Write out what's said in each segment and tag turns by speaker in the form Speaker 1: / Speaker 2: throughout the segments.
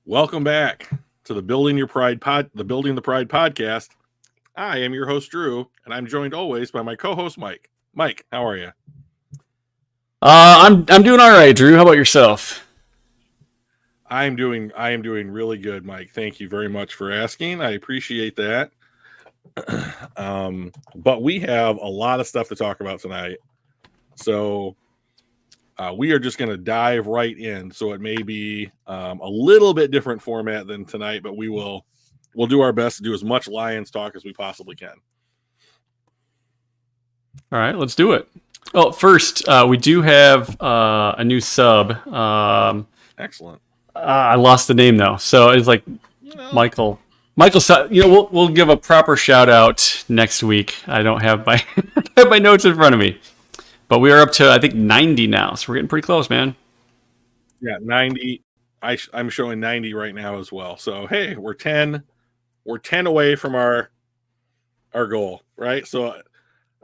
Speaker 1: Welcome back to the Building the Pride podcast. I am your host Drew, and I'm joined always by my co-host Mike. Mike, how are you?
Speaker 2: I'm doing all right, Drew. How about yourself?
Speaker 1: I am doing really good, Mike. Thank you very much for asking. I appreciate that. But we have a lot of stuff to talk about tonight, so we are just going to dive right in. So it may be a little bit different format than tonight, but we'll do our best to do as much Lions talk as we possibly can.
Speaker 2: All right, let's do it. Well, first, we do have a new sub.
Speaker 1: Excellent.
Speaker 2: I lost the name though, so it's like Michael. We'll give a proper shout out next week. I don't have my my notes in front of me, but we are up to I think 90 now, so we're getting pretty close, man.
Speaker 1: Yeah, 90. I'm showing 90 right now as well. So hey, we're 10 away from our goal, right? So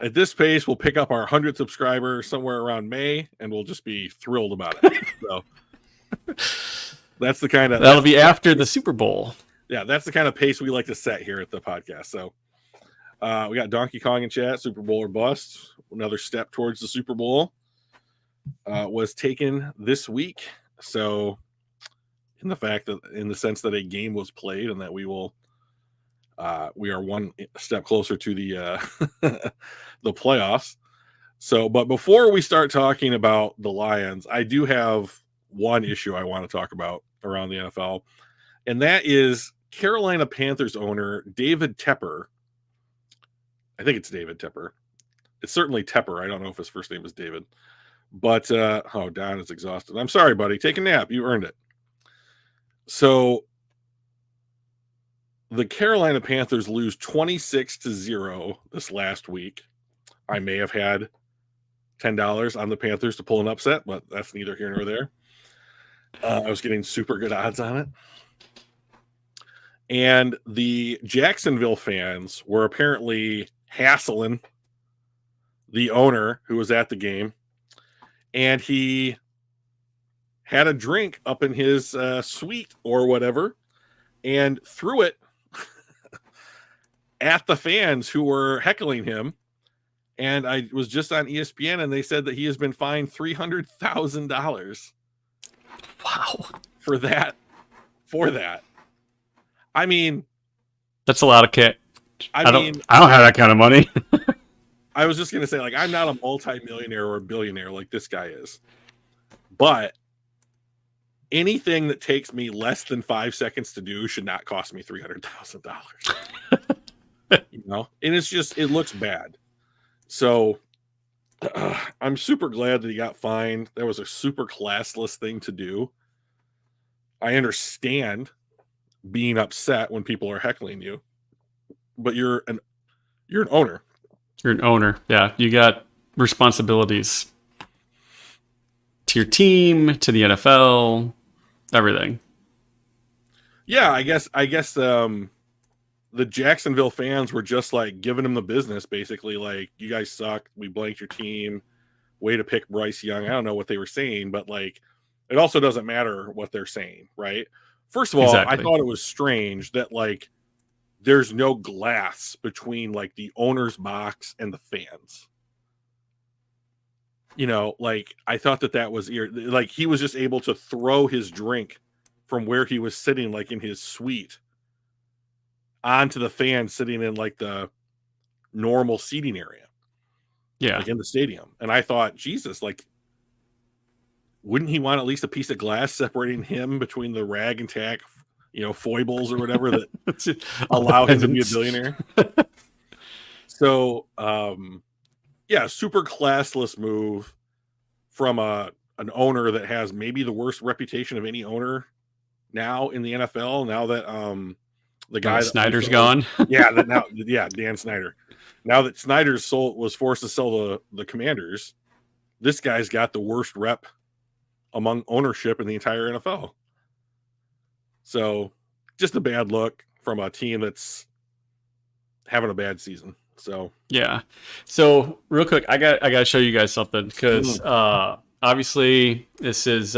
Speaker 1: at this pace, we'll pick up our 100th subscriber somewhere around May, and we'll just be thrilled about it. So that's the kind of
Speaker 2: that'll be after the Super Bowl.
Speaker 1: Yeah, that's the kind of pace we like to set here at the podcast. So we got Donkey Kong in chat, Super Bowl or bust. Another step towards the Super Bowl was taken this week. So in the sense that a game was played and that we are one step closer to the the playoffs. So, but before we start talking about the Lions, I do have one issue I want to talk about around the NFL, and that is Carolina Panthers owner David Tepper. I think it's David Tepper. It's certainly Tepper. I don't know if his first name is David. But, Don is exhausted. I'm sorry, buddy. Take a nap. You earned it. So, the Carolina Panthers lose 26-0 this last week. I may have had $10 on the Panthers to pull an upset, but that's neither here nor there. I was getting super good odds on it. And the Jacksonville fans were apparently hassling the owner who was at the game. And he had a drink up in his suite or whatever and threw it at the fans who were heckling him. And I was just on ESPN, and they said that he has been fined $300,000.
Speaker 2: Wow.
Speaker 1: For that. I mean,
Speaker 2: that's a lot of cash. I don't have that kind of money.
Speaker 1: I was just going to say, like, I'm not a multi-millionaire or a billionaire like this guy is. But anything that takes me less than 5 seconds to do should not cost me $300,000. And it's just, it looks bad. So I'm super glad that he got fined. That was a super classless thing to do. I understand being upset when people are heckling you, but you're an owner.
Speaker 2: You're an owner. Yeah. You got responsibilities to your team, to the NFL, everything.
Speaker 1: Yeah. I guess, the Jacksonville fans were just like giving him the business, basically like, you guys suck. We blanked your team. Way to pick Bryce Young. I don't know what they were saying, but like, it also doesn't matter what they're saying, right? First of all, exactly. I thought it was strange that like there's no glass between like the owner's box and the fans. Like I thought that was like he was just able to throw his drink from where he was sitting, like in his suite, onto the fans sitting in like the normal seating area.
Speaker 2: Yeah.
Speaker 1: Like in the stadium. And I thought, Jesus, like, wouldn't he want at least a piece of glass separating him between the rag and tack, foibles or whatever that allow him to be a billionaire? So, super classless move from an owner that has maybe the worst reputation of any owner now in the NFL. Now that the guy
Speaker 2: Snyder's gone.
Speaker 1: Dan Snyder. Now that Snyder was forced to sell the Commanders, this guy's got the worst rep among ownership in the entire NFL. So just a bad look from a team that's having a bad season. So
Speaker 2: yeah. So real quick, I got to show you guys something because obviously this is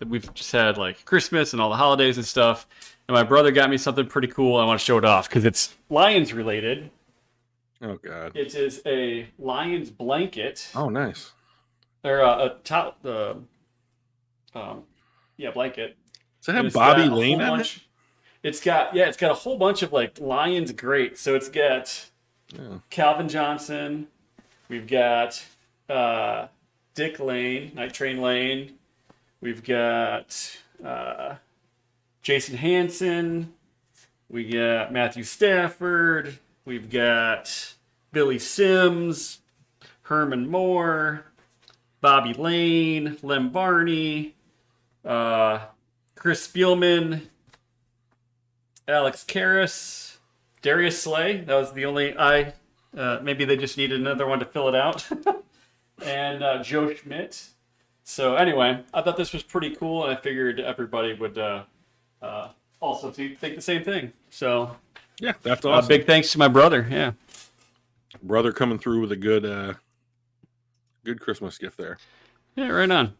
Speaker 2: we've just had like Christmas and all the holidays and stuff, and my brother got me something pretty cool. I want to show it off because it's Lions related.
Speaker 1: Oh God.
Speaker 2: It is a Lions blanket.
Speaker 1: Oh, nice.
Speaker 2: Or a top blanket.
Speaker 1: Does it have Bobby Lane on it?
Speaker 2: It's got a whole bunch of like Lions greats. So it's got Calvin Johnson. We've got Dick Lane, Night Train Lane. We've got Jason Hansen. We got Matthew Stafford. We've got Billy Sims, Herman Moore, Bobby Lane, Lem Barney, Chris Spielman, Alex Karras, Darius Slay. That was the only maybe they just needed another one to fill it out. And Joe Schmidt. So anyway, I thought this was pretty cool, and I figured everybody would also think the same thing. So
Speaker 1: yeah, that's awesome.
Speaker 2: Big thanks to my brother. Yeah,
Speaker 1: brother coming through with a good Christmas gift there.
Speaker 2: Yeah, right on.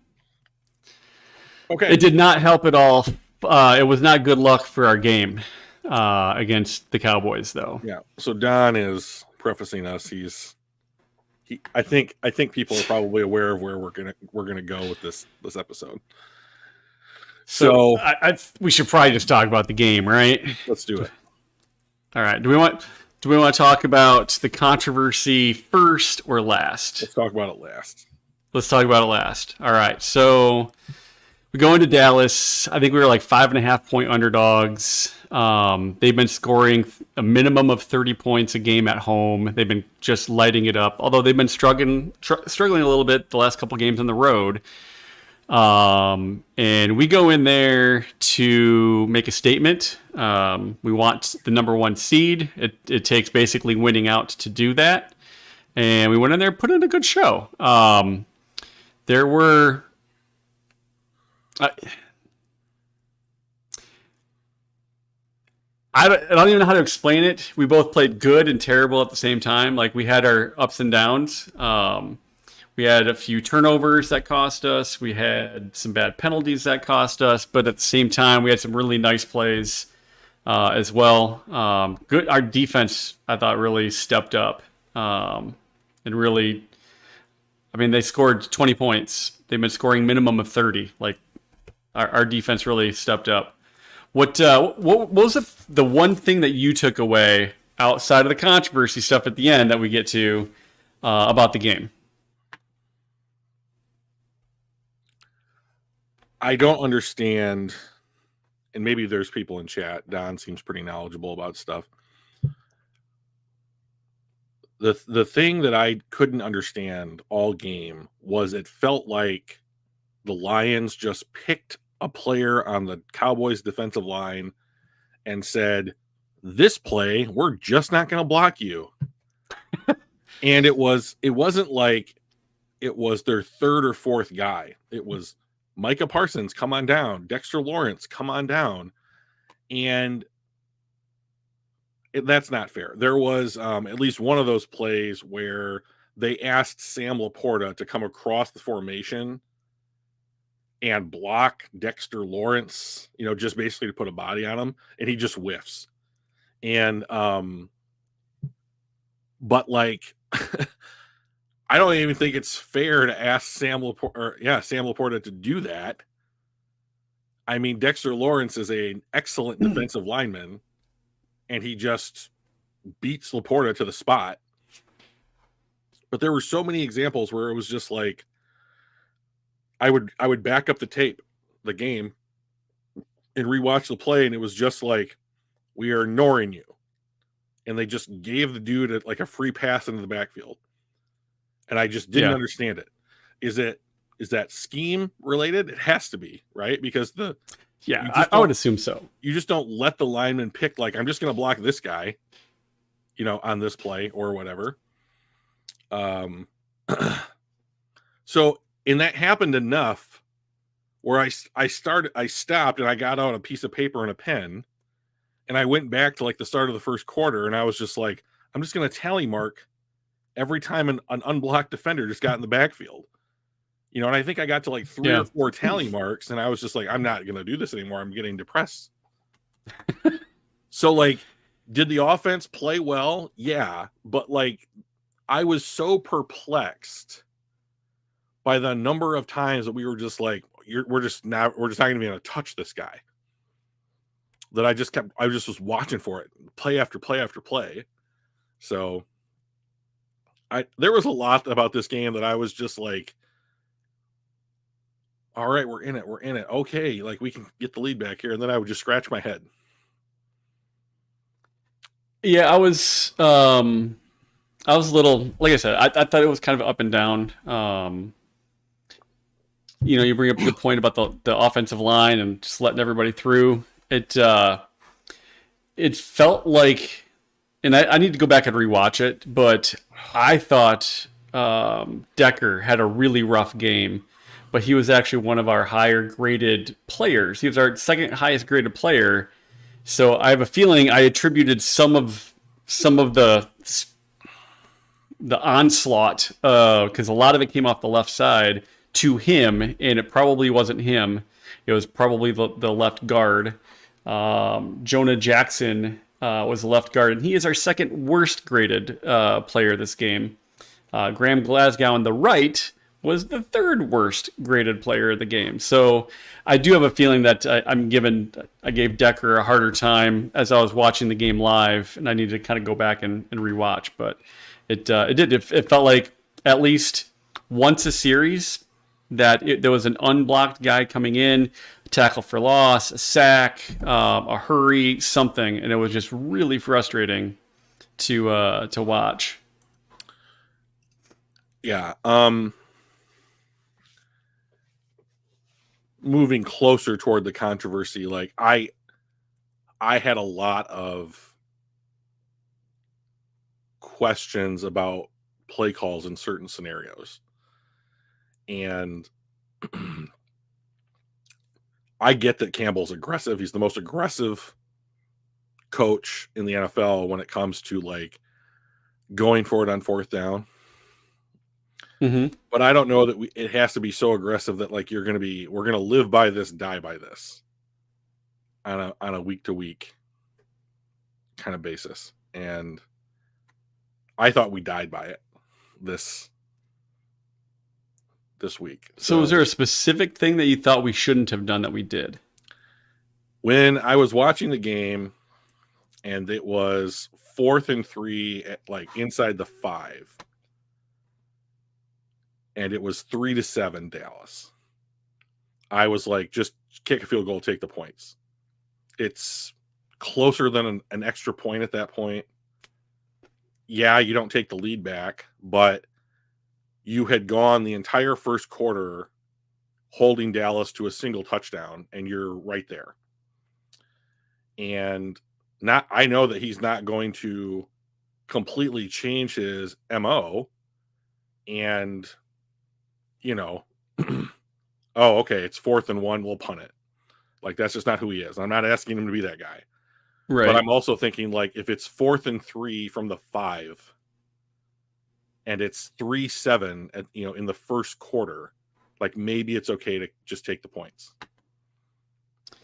Speaker 1: Okay.
Speaker 2: It did not help at all. It was not good luck for our game against the Cowboys, though.
Speaker 1: Yeah. So Don is prefacing us. I think people are probably aware of where we're gonna go with this episode. So
Speaker 2: we should probably just talk about the game, right?
Speaker 1: Let's do it.
Speaker 2: All right. Do we want to talk about the controversy first or last?
Speaker 1: Let's talk about it last.
Speaker 2: Let's talk about it last. All right. So we go into Dallas. I think we were like 5.5 point underdogs. They've been scoring a minimum of 30 points a game at home. They've been just lighting it up, although they've been struggling a little bit the last couple games on the road. And we go in there to make a statement. We want the number 1 seed. It takes basically winning out to do that. And we went in there, put in a good show. There were, I don't even know how to explain it. We both played good and terrible at the same time. Like, we had our ups and downs. We had a few turnovers that cost us. We had some bad penalties that cost us. But at the same time, we had some really nice plays as well. Good. Our defense, I thought, really stepped up. And really, I mean, they scored 20 points. They've been scoring minimum of 30. Like, our defense really stepped up. What was the one thing that you took away outside of the controversy stuff at the end that we get to about the game?
Speaker 1: I don't understand, and maybe there's people in chat. Don seems pretty knowledgeable about stuff. The thing that I couldn't understand all game was it felt like the Lions just picked a player on the Cowboys defensive line and said, this play, we're just not going to block you. And it wasn't like it was their third or fourth guy. It was Micah Parsons, come on down. Dexter Lawrence, come on down. And that's not fair. There was at least one of those plays where they asked Sam Laporta to come across the formation and block Dexter Lawrence, just basically to put a body on him, and he just whiffs. And but like I don't even think it's fair to ask Sam Laporta to do that. I mean, Dexter Lawrence is an excellent defensive lineman, and he just beats Laporta to the spot. But there were so many examples where it was just like I would back up the game, and rewatch the play, and it was just like, we are ignoring you. And they just gave the dude a free pass into the backfield. And I just didn't understand it. Is that scheme related? It has to be, right? Because
Speaker 2: I would assume so. You
Speaker 1: just don't let the lineman pick, like, I'm just going to block this guy, on this play or whatever. So, and that happened enough where I stopped and I got out a piece of paper and a pen, and I went back to the start of the first quarter, and I was just like, I'm just going to tally mark every time an unblocked defender just got in the backfield, And I think I got to like 3 or 4 tally marks, and I was just like, I'm not going to do this anymore. I'm getting depressed. So, like, did the offense play well? Yeah. But, like, I was so perplexed by the number of times that we were just like, we're just not going to be able to touch this guy. That I just was watching for it, play after play after play. So, there was a lot about this game that I was just like, all right, we're in it. Okay, like we can get the lead back here. And then I would just scratch my head.
Speaker 2: Yeah, I was a little, like I said, I thought it was kind of up and down. You bring up a good point about the offensive line and just letting everybody through. It felt like, and I need to go back and rewatch it, but I thought Decker had a really rough game, but he was actually one of our higher graded players. He was our second highest graded player. So I have a feeling I attributed some of the onslaught, because a lot of it came off the left side, to him, and it probably wasn't him. It was probably the left guard. Jonah Jackson was the left guard, and he is our second worst graded player this game. Graham Glasgow on the right was the third worst graded player of the game. So I do have a feeling that I gave Decker a harder time as I was watching the game live, and I need to kind of go back and rewatch. But it felt like at least once a series that there was an unblocked guy coming in, a tackle for loss, a sack, a hurry, something, and it was just really frustrating to watch.
Speaker 1: Yeah. Moving closer toward the controversy, like I had a lot of questions about play calls in certain scenarios. And I get that Campbell's aggressive. He's the most aggressive coach in the NFL when it comes to like going for it on fourth down.
Speaker 2: Mm-hmm.
Speaker 1: But I don't know that it has to be so aggressive that like we're going to live by this, die by this on a week to week kind of basis. And I thought we died by it this week.
Speaker 2: So was there a specific thing that you thought we shouldn't have done that we did?
Speaker 1: When I was watching the game and it was 4th and 3 at like inside the 5, and it was 3-7 Dallas, I was like, just kick a field goal, take the points. It's closer than an extra point at that point. Yeah, you don't take the lead back, but you had gone the entire first quarter holding Dallas to a single touchdown, and you're right there. And I know that he's not going to completely change his MO. And, oh, okay, it's 4th and 1, we'll punt it. Like, that's just not who he is. I'm not asking him to be that guy.
Speaker 2: Right.
Speaker 1: But I'm also thinking, like, if it's 4th and 3 from the 5, and it's 3-7 in the first quarter, like maybe it's okay to just take the points.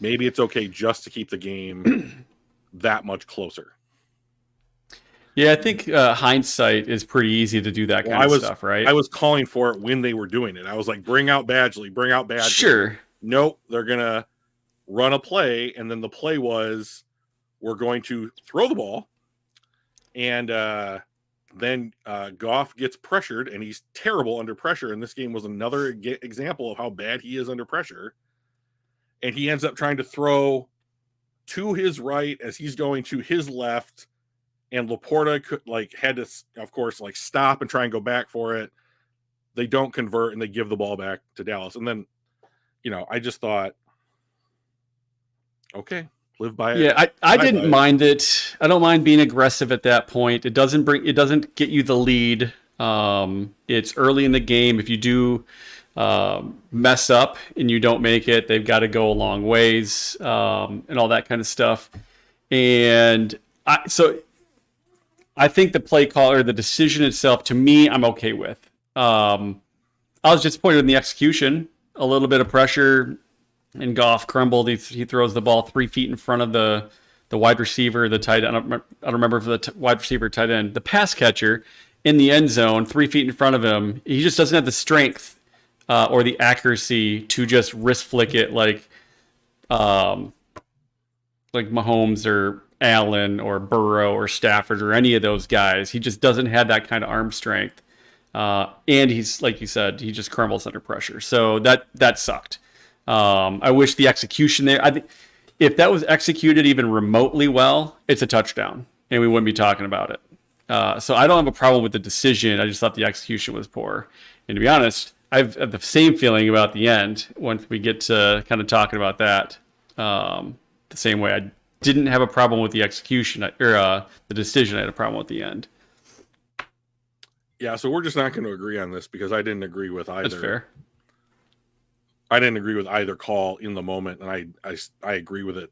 Speaker 1: Maybe it's okay just to keep the game that much closer.
Speaker 2: Yeah, I think hindsight is pretty easy to do that kind of stuff, right?
Speaker 1: I was calling for it when they were doing it. I was like, bring out Badgley.
Speaker 2: Sure.
Speaker 1: Nope, they're going to run a play, and then the play was we're going to throw the ball, and then Goff gets pressured, and he's terrible under pressure. And this game was another example of how bad he is under pressure. And he ends up trying to throw to his right as he's going to his left. And Laporta had to, of course, stop and try and go back for it. They don't convert, and they give the ball back to Dallas. And then, I just thought, okay, live by it.
Speaker 2: Yeah, I didn't mind it. I don't mind being aggressive at that point. It doesn't get you the lead. It's early in the game. If you do mess up and you don't make it, they've got to go a long ways, and all that kind of stuff. And I think the play call or the decision itself, to me, I'm okay with. I was disappointed in the execution. A little bit of pressure, and Goff crumbled. He throws the ball 3 feet in front of the wide receiver, the tight end. I don't remember if the wide receiver, tight end, the pass catcher in the end zone, 3 feet in front of him. He just doesn't have the strength or the accuracy to just wrist flick it like Mahomes or Allen or Burrow or Stafford or any of those guys. He just doesn't have that kind of arm strength. And he's, like you said, he just crumbles under pressure. So that sucked. I wish the execution there. I think if that was executed even remotely well, it's a touchdown, and we wouldn't be talking about it. So I don't have a problem with the decision. I just thought the execution was poor. And to be honest, I have the same feeling about the end once we get to kind of talking about that. The same way I didn't have a problem with the execution or the decision. I had a problem with the end.
Speaker 1: Yeah, so we're just not going to agree on this because I didn't agree with either.
Speaker 2: That's fair.
Speaker 1: I didn't agree with either call in the moment, and I agree with it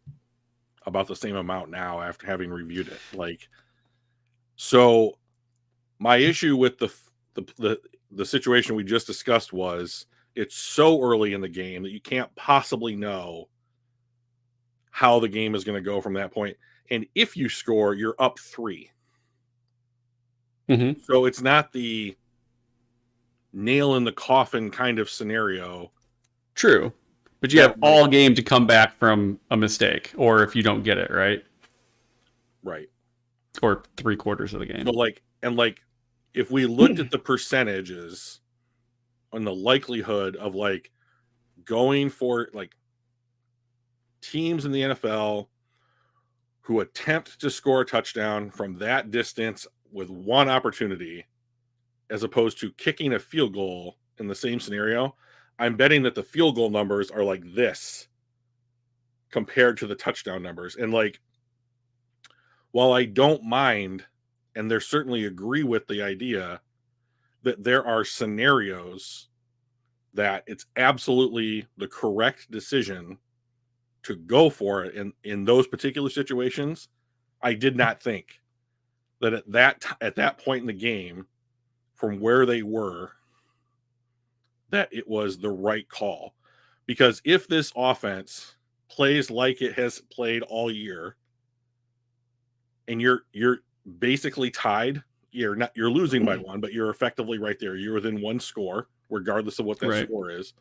Speaker 1: about the same amount now after having reviewed it. Like, so my issue with the situation we just discussed was it's so early in the game that you can't possibly know how the game is going to go from that point. And if you score, you're up 3.
Speaker 2: Mm-hmm.
Speaker 1: So it's not the nail in the coffin kind of scenario.
Speaker 2: True. But you have all game to come back from a mistake, or if you don't get it, right?
Speaker 1: Right.
Speaker 2: Or 3/4 of the game.
Speaker 1: So if we looked at the percentages on the likelihood of going for teams in the NFL who attempt to score a touchdown from that distance with one opportunity, as opposed to kicking a field goal in the same scenario, I'm betting that the field goal numbers are like this compared to the touchdown numbers. And while I don't mind, and they certainly agree with the idea that there are scenarios that it's absolutely the correct decision to go for it in those particular situations, I did not think that at that point in the game, from where they were, that it was the right call. Because if this offense plays like it has played all year, and you're basically tied, you're losing by 1, but you're effectively right there. You're within 1 score, regardless of what that score is.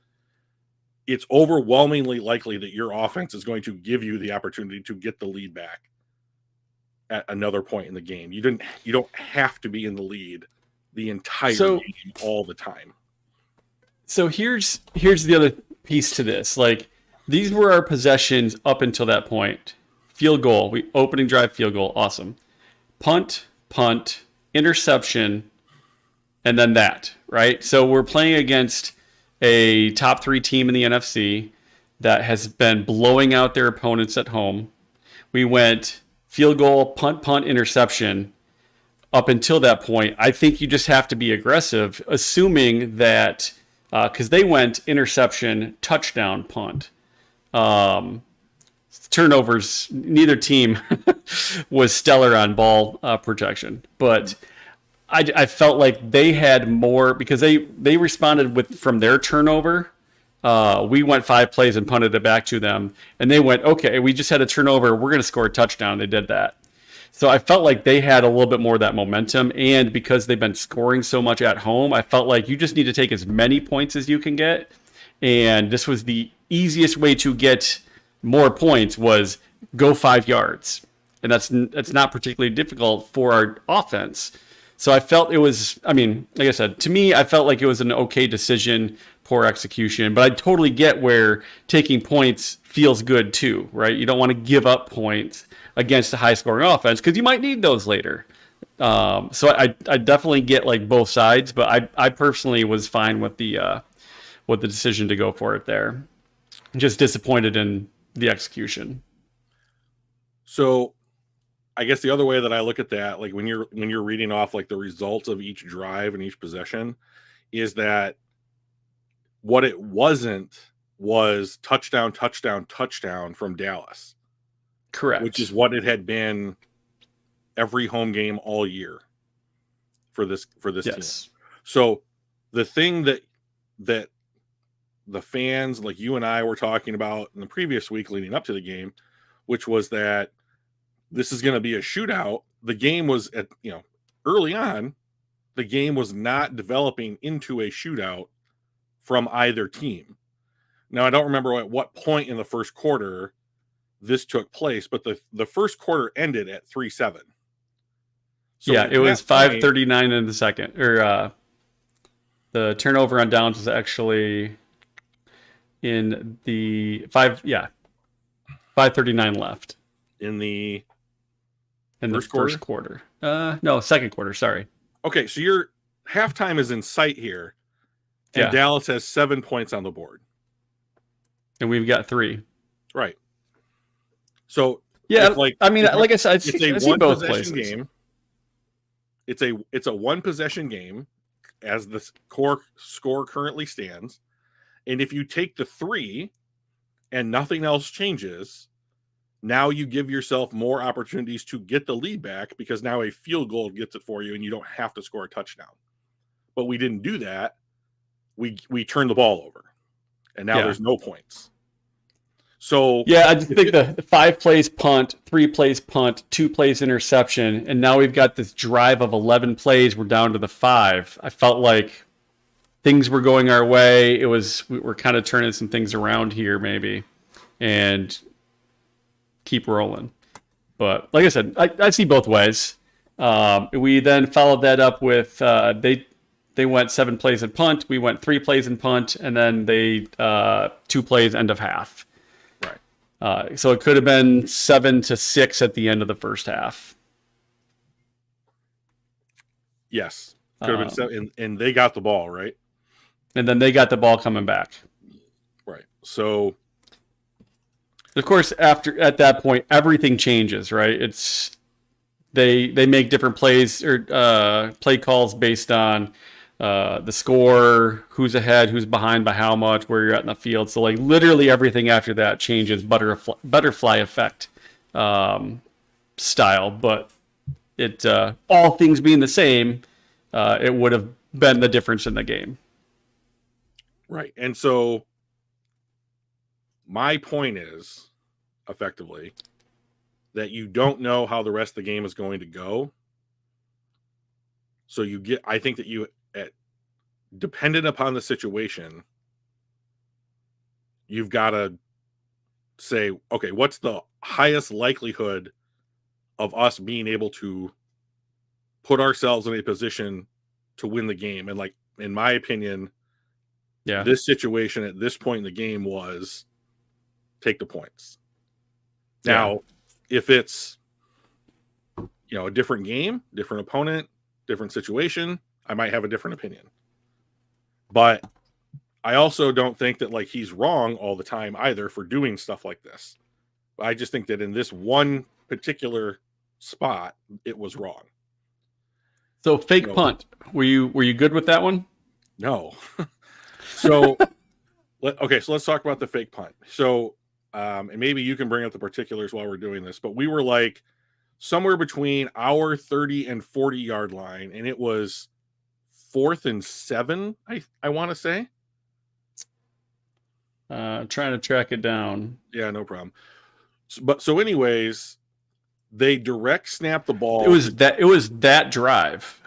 Speaker 1: It's overwhelmingly likely that your offense is going to give you the opportunity to get the lead back at another point in the game. You don't have to be in the lead the entire game all the time.
Speaker 2: So here's the other piece to this. These were our possessions up until that point. Field goal, opening drive field goal, awesome. Punt, interception, and then that, right? So we're playing against a top 3 team in the NFC that has been blowing out their opponents at home. We went field goal, punt, interception. Up until that point, I think you just have to be aggressive, assuming that because they went interception, touchdown, punt. Turnovers, neither team was stellar on ball protection, but I felt like they had more because they responded from their turnover. We went 5 plays and punted it back to them, and they went, okay, we just had a turnover, we're going to score a touchdown. They did that. So I felt like they had a little bit more of that momentum, and because they've been scoring so much at home, I felt like you just need to take as many points as you can get, and this was the easiest way to get more points was go 5 yards, and that's not particularly difficult for our offense. So I felt it was, like I said, to me, I felt like it was an okay decision, poor execution, but I totally get where taking points feels good too, right? You don't want to give up points against a high-scoring offense because you might need those later. So I definitely get both sides, but I personally was fine with the decision to go for it there. Just disappointed in the execution.
Speaker 1: So I guess the other way that I look at that, when you're reading off the results of each drive and each possession, is that what it wasn't was touchdown from Dallas.
Speaker 2: Correct.
Speaker 1: Which is what it had been every home game all year for this
Speaker 2: yes.
Speaker 1: team. So the thing that that the fans, like you and I were talking about in the previous week leading up to the game, which was that this is going to be a shootout. The game was early on, the game was not developing into a shootout from either team. Now, I don't remember at what point in the first quarter this took place, but the first quarter ended at 3-7.
Speaker 2: So yeah, it was 5:39 in the second. Or the turnover on downs was actually in the 5:39 left.
Speaker 1: In the
Speaker 2: first quarter. No, second quarter, sorry.
Speaker 1: Okay, so your halftime is in sight here, and Dallas has 7 points on the board.
Speaker 2: And we've got 3.
Speaker 1: Right. So
Speaker 2: yeah, like I said, I see both places.
Speaker 1: Game. It's a one possession game as the score currently stands. And if you take the 3 and nothing else changes, now you give yourself more opportunities to get the lead back because now a field goal gets it for you and you don't have to score a touchdown. But we didn't do that. We turned the ball over. And now there's no points. So
Speaker 2: I just think the 5 plays punt, 3 plays punt, 2 plays interception, and now we've got this drive of 11 plays. We're down to the 5. I felt like things were going our way. We're kind of turning some things around here, maybe, and keep rolling. But like I said, I see both ways. We then followed that up with they went 7 plays in punt. We went 3 plays in punt, and then they 2 plays end of half. So it could have been 7-6 at the end of the first half.
Speaker 1: Yes, could have been 7, and they got the ball right.
Speaker 2: And then they got the ball coming back.
Speaker 1: Right. So,
Speaker 2: of course, at that point, everything changes. Right. It's they make different plays or play calls based on the score, who's ahead, who's behind by how much, where you're at in the field. So like literally everything after that changes butterfly effect style. But it all things being the same, it would have been the difference in the game.
Speaker 1: Right. And so my point is effectively that you don't know how the rest of the game is going to go. So I think that dependent upon the situation, you've got to say, okay, what's the highest likelihood of us being able to put ourselves in a position to win the game? And like, in my opinion, this situation at this point in the game was take the points. Now, if it's, a different game, different opponent, different situation, I might have a different opinion. But I also don't think that like he's wrong all the time either for doing stuff like this. I just think that in this one particular spot, it was wrong.
Speaker 2: So fake punt. Were you good with that one?
Speaker 1: No. So let's talk about the fake punt. So and maybe you can bring up the particulars while we're doing this, but we were like somewhere between our 30 and 40 yard line, and it was 4th and 7, I want to say.
Speaker 2: Trying to track it down.
Speaker 1: Yeah, no problem. So anyways, they direct snap the ball.
Speaker 2: It was that drive.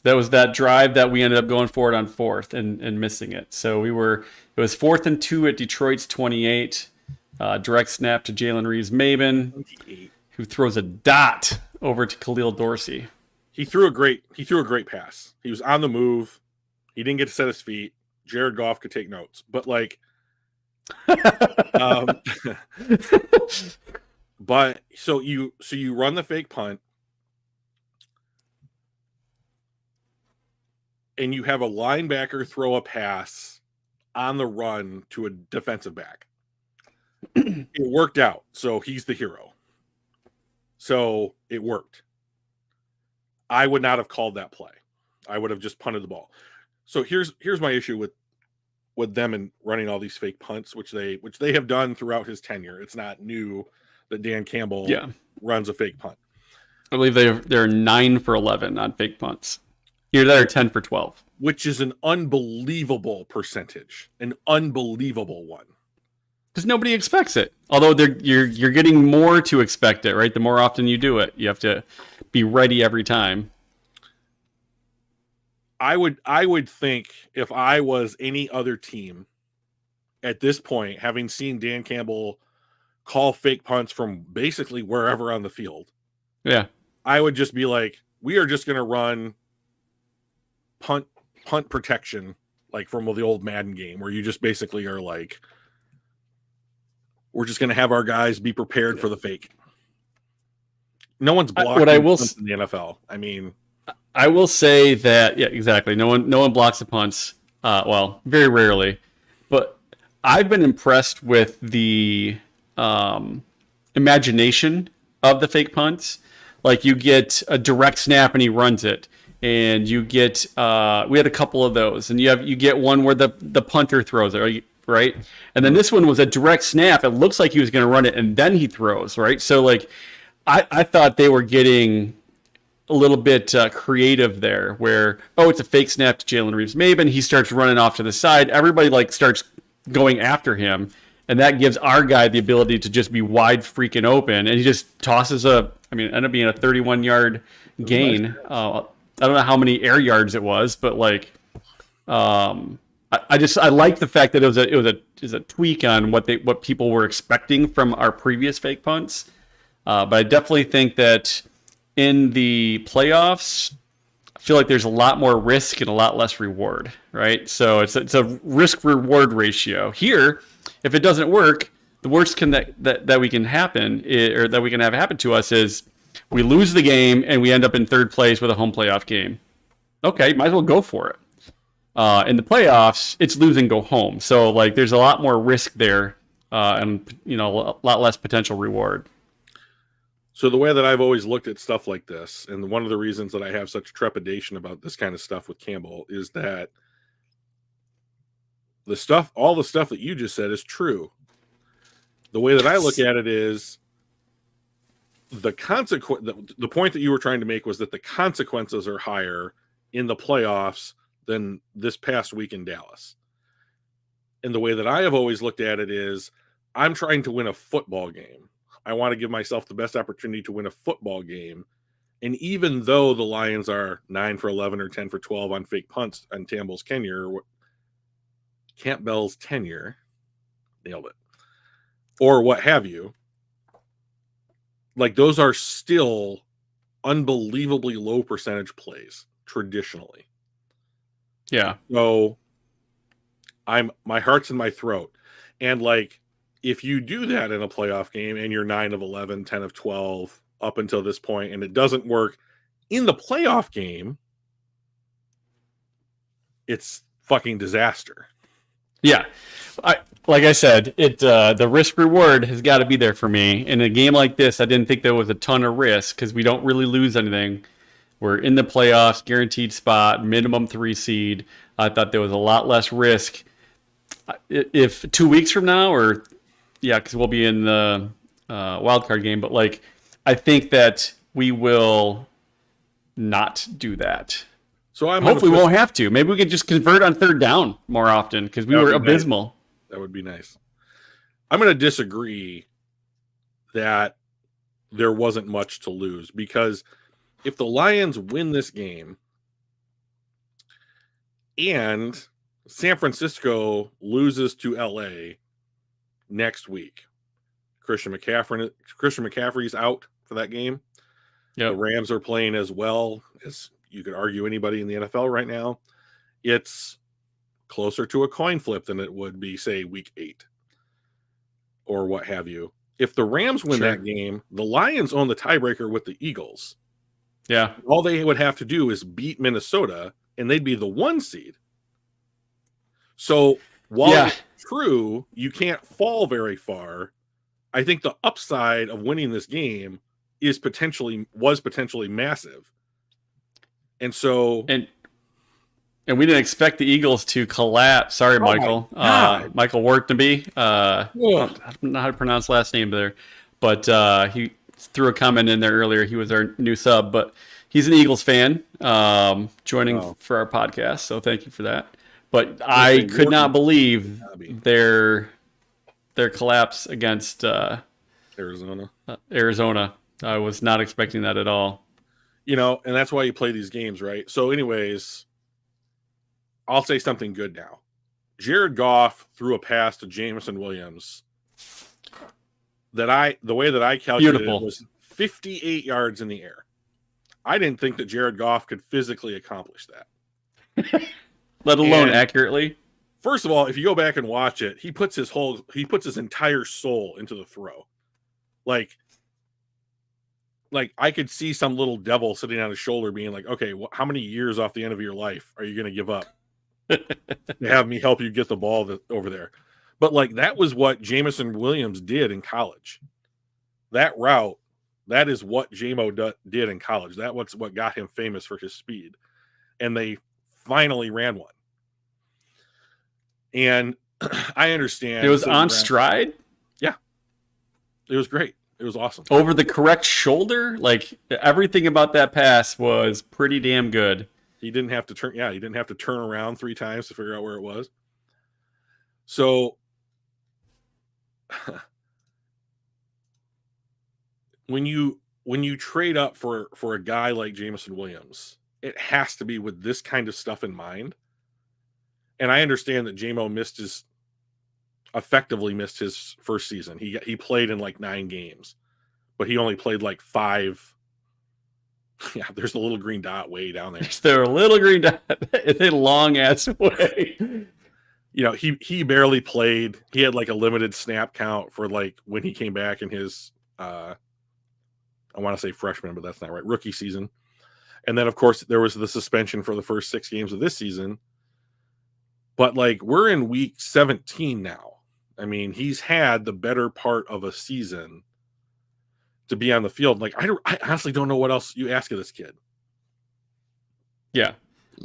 Speaker 2: That was that drive that we ended up going for it on 4th and missing it. So it was 4th and 2 at Detroit's 28. Direct snap to Jalen Reeves-Maben, who throws a dot over to Khalil Dorsey.
Speaker 1: He threw a great pass. He was on the move. He didn't get to set his feet. Jared Goff could take notes, but like, but so you run the fake punt, and you have a linebacker throw a pass on the run to a defensive back. It worked out, so he's the hero. So it worked. I would not have called that play. I would have just punted the ball. So here's my issue with them and running all these fake punts, which they have done throughout his tenure. It's not new that Dan Campbell runs a fake punt.
Speaker 2: I believe they're 9 for 11 on fake punts. Either that or 10 for 12.
Speaker 1: Which is an unbelievable percentage, an unbelievable one.
Speaker 2: Because nobody expects it. Although you're getting more to expect it, right? The more often you do it, you have to be ready every time.
Speaker 1: I would think if I was any other team at this point, having seen Dan Campbell call fake punts from basically wherever on the field,
Speaker 2: yeah,
Speaker 1: I would just be like, we are just going to run punt protection, like from the old Madden game, where you just basically are like, we're just going to have our guys be prepared for the fake. No one's blocking punts in the NFL. I mean,
Speaker 2: I will say that, yeah, exactly. No one blocks the punts. Well, very rarely. But I've been impressed with the imagination of the fake punts. Like, you get a direct snap and he runs it, and you get we had a couple of those, and you get one where the punter throws it, right? And then this one was a direct snap. It looks like he was going to run it, and then he throws, right? So like, I thought they were getting a little bit creative there, where, oh, it's a fake snap to Jalen Reeves-Maybin. He starts running off to the side. Everybody like starts going after him, and that gives our guy the ability to just be wide freaking open, and he just tosses it ended up being a 31-yard gain. I don't know how many air yards it was, but like, I like the fact that it was a tweak on what people were expecting from our previous fake punts. But I definitely think that in the playoffs, I feel like there's a lot more risk and a lot less reward, right? So it's a risk-reward ratio. Here, if it doesn't work, the worst that we can happen or that we can have happen to us is we lose the game and we end up in third place with a home playoff game. Okay, might as well go for it. In the playoffs, it's lose and go home. So like, there's a lot more risk there, and a lot less potential reward.
Speaker 1: So the way that I've always looked at stuff like this, and one of the reasons that I have such trepidation about this kind of stuff with Campbell, is that all the stuff that you just said is true. The way that I look at it is the point that you were trying to make was that the consequences are higher in the playoffs than this past week in Dallas. And the way that I have always looked at it is, I'm trying to win a football game. I want to give myself the best opportunity to win a football game. And even though the Lions are 9 for 11 or 10 for 12 on fake punts on Campbell's tenure, nailed it, or what have you, like, those are still unbelievably low percentage plays traditionally.
Speaker 2: Yeah.
Speaker 1: So my heart's in my throat. And like, if you do that in a playoff game and you're 9 of 11, 10 of 12 up until this point, and it doesn't work in the playoff game, it's fucking disaster.
Speaker 2: Yeah. Like I said, the risk reward has got to be there for me. In a game like this, I didn't think there was a ton of risk because we don't really lose anything. We're in the playoffs, guaranteed spot, minimum 3 seed. I thought there was a lot less risk. If 2 weeks from now, because we'll be in the wild card game, but like, I think that we will not do that. So hopefully we won't have to. Maybe we can just convert on third down more often because we were abysmal.
Speaker 1: Nice. That would be nice. I'm going to disagree that there wasn't much to lose, because if the Lions win this game and San Francisco loses to LA next week, Christian McCaffrey's out for that game. Yep. The Rams are playing as well as you could argue anybody in the NFL right now. It's closer to a coin flip than it would be, say, week 8 or what have you. If the Rams win that game, the Lions own the tiebreaker with the Eagles.
Speaker 2: Yeah.
Speaker 1: All they would have to do is beat Minnesota, and they'd be the 1 seed. So while it's true, you can't fall very far, I think the upside of winning this game was potentially massive. And so...
Speaker 2: And we didn't expect the Eagles to collapse. Sorry, Michael. Michael Wortnaby. I don't know how to pronounce the last name there. But he threw a comment in there earlier. He was our new sub. But he's an Eagles fan, joining
Speaker 1: Oh.
Speaker 2: for our podcast. So thank you for that. But I could not believe their collapse against Arizona. I was not expecting that at all.
Speaker 1: You know, and that's why you play these games, right? So, anyways, I'll say something good now. Jared Goff threw a pass to Jameson Williams the way that I calculated it was 58 yards in the air. I didn't think that Jared Goff could physically accomplish that.
Speaker 2: Let alone accurately.
Speaker 1: First of all, if you go back and watch it, he puts his entire soul into the throw. Like I could see some little devil sitting on his shoulder being like, okay, how many years off the end of your life are you going to give up to have me help you get the ball over there? But like, that was what Jameson Williams did in college. That route, that is what JMO did in college. That was what got him famous for his speed. And they finally ran one. And I understand.
Speaker 2: It was on stride?
Speaker 1: Yeah. It was great. It was awesome.
Speaker 2: Over the correct shoulder? Like, everything about that pass was pretty damn good.
Speaker 1: He didn't have to turn. Yeah, he didn't have to turn around 3 times to figure out where it was. So when you trade up for a guy like Jameson Williams, it has to be with this kind of stuff in mind. And I understand that JMO effectively missed his first season. He played in like 9 games, but he only played like 5. Yeah, there's a little green dot way down there.
Speaker 2: There's a little green dot. It's a long ass way.
Speaker 1: You know, he barely played. He had like a limited snap count for like when he came back in his I want to say freshman, but that's not right, rookie season. And then of course there was the suspension for the first 6 games of this season. But like, we're in week 17 now. I mean, he's had the better part of a season to be on the field. Like, I honestly don't know what else you ask of this kid.
Speaker 2: Yeah.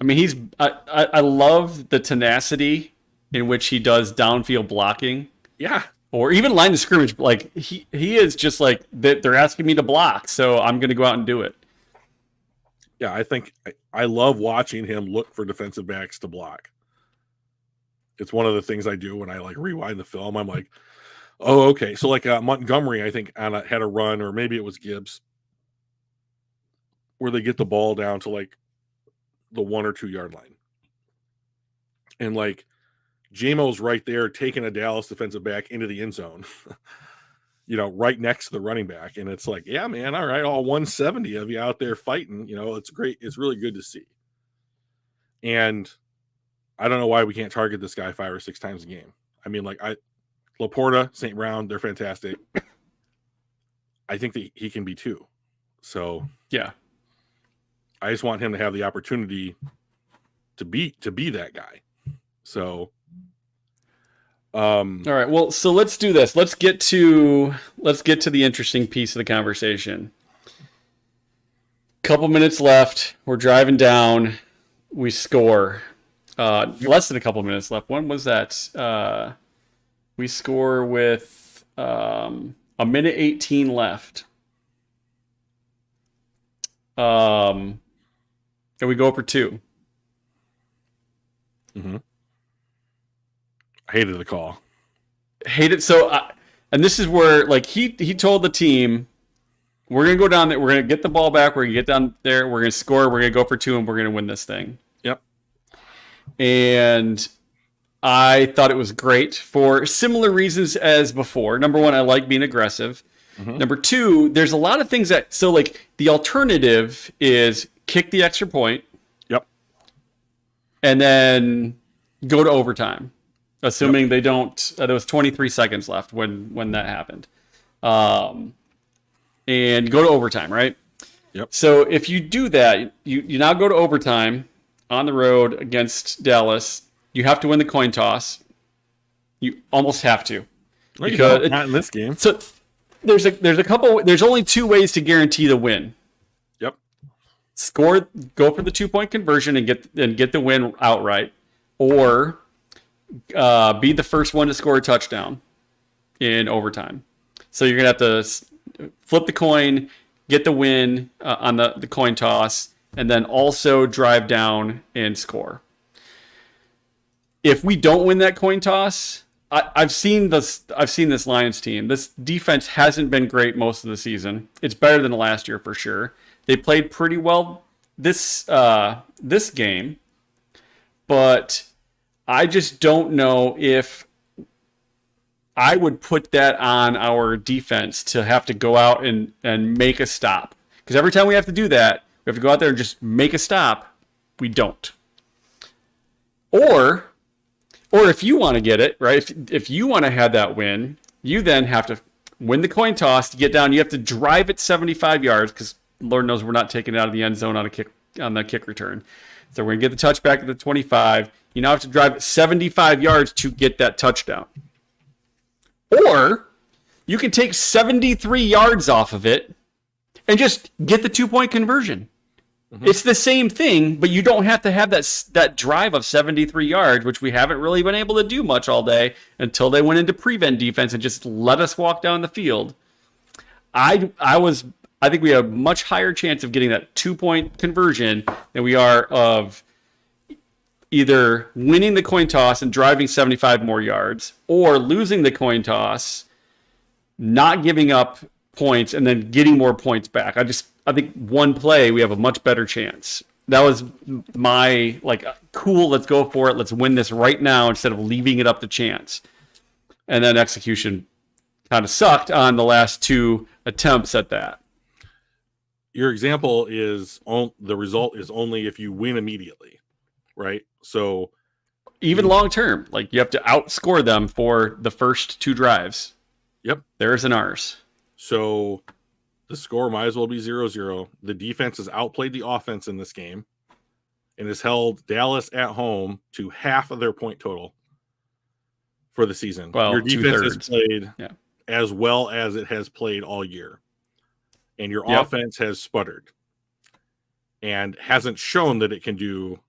Speaker 2: I mean, I love the tenacity in which he does downfield blocking.
Speaker 1: Yeah.
Speaker 2: Or even line of scrimmage. Like, he is just like, they're asking me to block, so I'm going to go out and do it.
Speaker 1: Yeah, I think I love watching him look for defensive backs to block. It's one of the things I do when I like rewind the film. I'm like, oh, okay. So like Montgomery, I think had a run, or maybe it was Gibbs, where they get the ball down to like the 1 or 2 yard line. And like JMO's right there taking a Dallas defensive back into the end zone, you know, right next to the running back. And it's like, yeah, man, all right, all 170 of you out there fighting, you know, it's great. It's really good to see. And I don't know why we can't target this guy 5 or 6 times a game. I mean, like Laporta, St. Brown, they're fantastic. I think that he can be too. So
Speaker 2: yeah,
Speaker 1: I just want him to have the opportunity to be that guy. So,
Speaker 2: all right. Well, so let's do this. Let's get to the interesting piece of the conversation. Couple minutes left. We're driving down. We score. Less than a couple minutes left. When was that? We score with a minute 18 left. And we go for 2.
Speaker 1: Mm-hmm. I hated the call.
Speaker 2: So, and this is where like he told the team, we're gonna go down there. We're gonna get the ball back. We're gonna get down there. We're gonna score. We're gonna go for 2, and we're gonna win this thing.
Speaker 1: Yep.
Speaker 2: And I thought it was great for similar reasons as before. Number 1, I like being aggressive. Mm-hmm. Number 2, there's a lot of things so like the alternative is kick the extra point.
Speaker 1: Yep.
Speaker 2: And then go to overtime, assuming they don't. There was 23 seconds left when that happened. And go to overtime, right?
Speaker 1: Yep.
Speaker 2: So if you do that, you now go to overtime on the road against Dallas. You have to win the coin toss. You almost have to.
Speaker 1: Well, because not in this game.
Speaker 2: So there's a couple. There's only 2 ways to guarantee the win.
Speaker 1: Yep.
Speaker 2: Score, go for the 2-point conversion and get the win outright, or be the first one to score a touchdown in overtime. So you're gonna have to flip the coin, get the win on the coin toss, and then also drive down and score. If we don't win that coin toss, I've seen this Lions team. This defense hasn't been great most of the season. It's better than last year for sure. They played pretty well this game, but I just don't know if I would put that on our defense to have to go out and make a stop. Because every time we have to do that, we have to go out there and just make a stop. We don't. Or if you want to get it, right? If you want to have that win, you then have to win the coin toss to get down. You have to drive it 75 yards because Lord knows we're not taking it out of the end zone on the kick return. So we're going to get the touchback at the 25. You now have to drive it 75 yards to get that touchdown. Or you can take 73 yards off of it and just get the 2-point conversion. Mm-hmm. It's the same thing, but you don't have to have that drive of 73 yards, which we haven't really been able to do much all day until they went into prevent defense and just let us walk down the field. I think we have a much higher chance of getting that 2-point conversion than we are of either winning the coin toss and driving 75 more yards, or losing the coin toss, not giving up points, and then getting more points back. I think one play, we have a much better chance. That was my, cool, let's go for it. Let's win this right now instead of leaving it up to chance. And then execution kind of sucked on the last 2 attempts at that.
Speaker 1: Your example is the result is only if you win immediately, right? So
Speaker 2: even long term, you have to outscore them for the first 2 drives.
Speaker 1: Yep.
Speaker 2: Theirs and ours.
Speaker 1: So the score might as well be 0-0. The defense has outplayed the offense in this game and has held Dallas at home to half of their point total for the season.
Speaker 2: Well,
Speaker 1: your defense has played
Speaker 2: yeah.
Speaker 1: as well as it has played all year. And your
Speaker 2: Yep.
Speaker 1: offense has sputtered and hasn't shown that it can do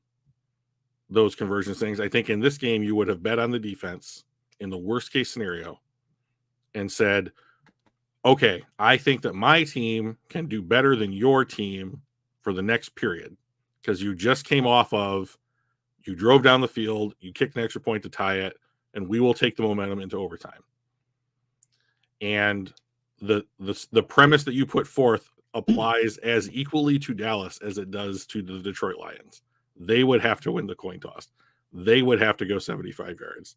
Speaker 1: those conversion things. I think in this game, you would have bet on the defense in the worst case scenario and said, okay, I think that my team can do better than your team for the next period because you just came off of, you drove down the field, you kicked an extra point to tie it, and we will take the momentum into overtime. And the premise that you put forth applies as equally to Dallas as it does to the Detroit Lions. They would have to win the coin toss. They would have to go 75 yards.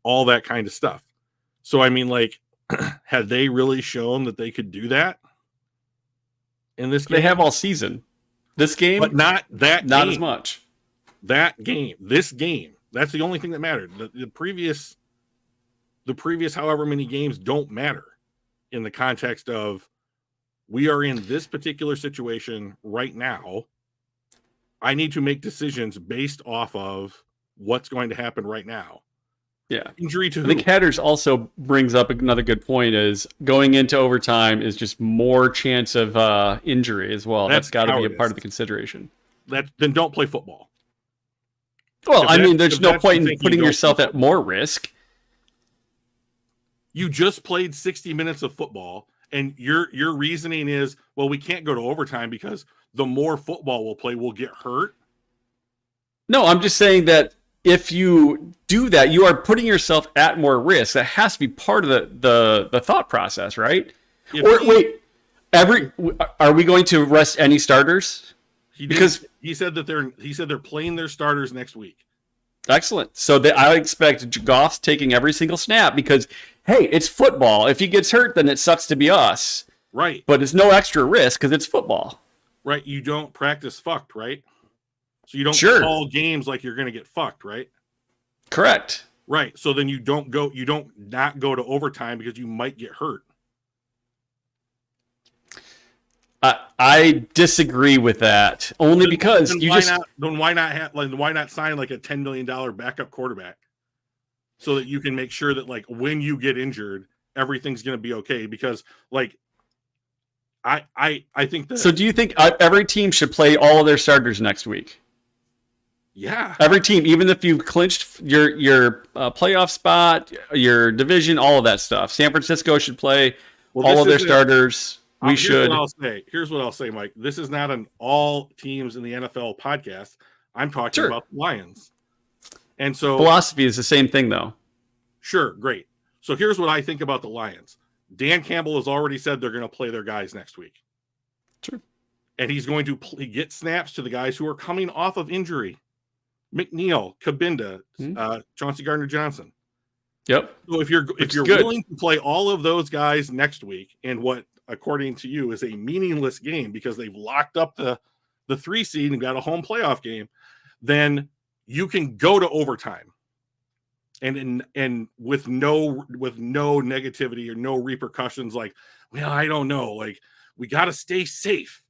Speaker 1: All that kind of stuff. So, I mean, had they really shown that they could do that in this game?
Speaker 2: They have all season. This game?
Speaker 1: But not that
Speaker 2: Not
Speaker 1: game.
Speaker 2: as much.
Speaker 1: That game. This game. That's the only thing that mattered. The previous however many games don't matter in the context of we are in this particular situation right now. I need to make decisions based off of what's going to happen right now.
Speaker 2: Yeah.
Speaker 1: Injury to
Speaker 2: I think Hatters also brings up another good point is going into overtime is just more chance of injury as well. That's got to be a part of the consideration.
Speaker 1: Then don't play football.
Speaker 2: Well, there's no point in putting yourself at more risk.
Speaker 1: You just played 60 minutes of football, and your reasoning is, well, we can't go to overtime because the more football we'll play, we'll get hurt.
Speaker 2: No, I'm just saying that if you do that, you are putting yourself at more risk. That has to be part of the thought process, right? Are we going to rest any starters?
Speaker 1: He said they're playing their starters next week.
Speaker 2: Excellent. So I expect Goff's taking every single snap because, hey, it's football. If he gets hurt, then it sucks to be us.
Speaker 1: Right.
Speaker 2: But it's no extra risk because it's football.
Speaker 1: Right. You don't practice fucked, right? So you don't call games like you're going to get fucked, right?
Speaker 2: Correct.
Speaker 1: Right. So then you don't not go to overtime because you might get hurt.
Speaker 2: I disagree with that only because
Speaker 1: why not sign like a $10 million backup quarterback so that you can make sure that when you get injured, everything's going to be okay because I think that.
Speaker 2: So do you think every team should play all of their starters next week?
Speaker 1: Yeah.
Speaker 2: Every team, even if you've clinched your playoff spot, your division, all of that stuff. San Francisco should play all of their starters. should.
Speaker 1: Here's what I'll say, Mike. This is not an all teams in the NFL podcast. I'm talking
Speaker 2: Sure.
Speaker 1: about the Lions. And so
Speaker 2: Philosophy is the same thing, though.
Speaker 1: Sure, great. So here's what I think about the Lions. Dan Campbell has already said they're going to play their guys next week.
Speaker 2: Sure.
Speaker 1: And he's going to get snaps to the guys who are coming off of injury. McNeil, Kabinda, Chauncey Gardner-Johnson.
Speaker 2: Yep.
Speaker 1: So if you're willing to play all of those guys next week in what, according to you, is a meaningless game because they've locked up the 3 seed and got a home playoff game, then you can go to overtime. And with no negativity or no repercussions, like, well, I don't know, like, we got to stay safe.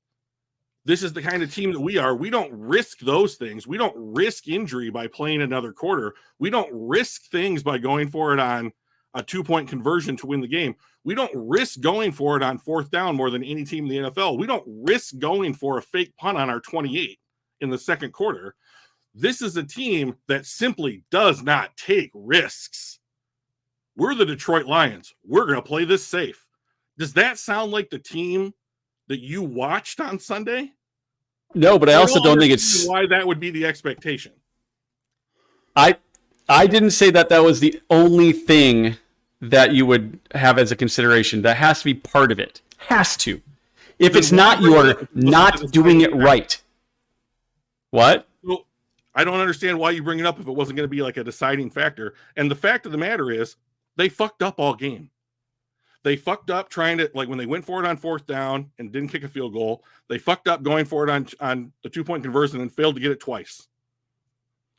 Speaker 1: This is the kind of team that we are. We don't risk those things. We don't risk injury by playing another quarter. We don't risk things by going for it on a 2-point conversion to win the game. We don't risk going for it on 4th down more than any team in the NFL. We don't risk going for a fake punt on our 28 in the second quarter. This is a team that simply does not take risks. We're the Detroit Lions. We're going to play this safe. Does that sound like the team that you watched on Sunday?
Speaker 2: No, but I also don't think it's
Speaker 1: why that would be the expectation.
Speaker 2: I didn't say that was the only thing that you would have as a consideration. That has to be part of it. Has to. If it's not, you are not doing it right. What?
Speaker 1: Well, I don't understand why you bring it up if it wasn't going to be like a deciding factor. And the fact of the matter is, they fucked up all game. They fucked up trying to, like, when they went for it on 4th down and didn't kick a field goal. They fucked up going for it on the 2-point conversion and failed to get it twice.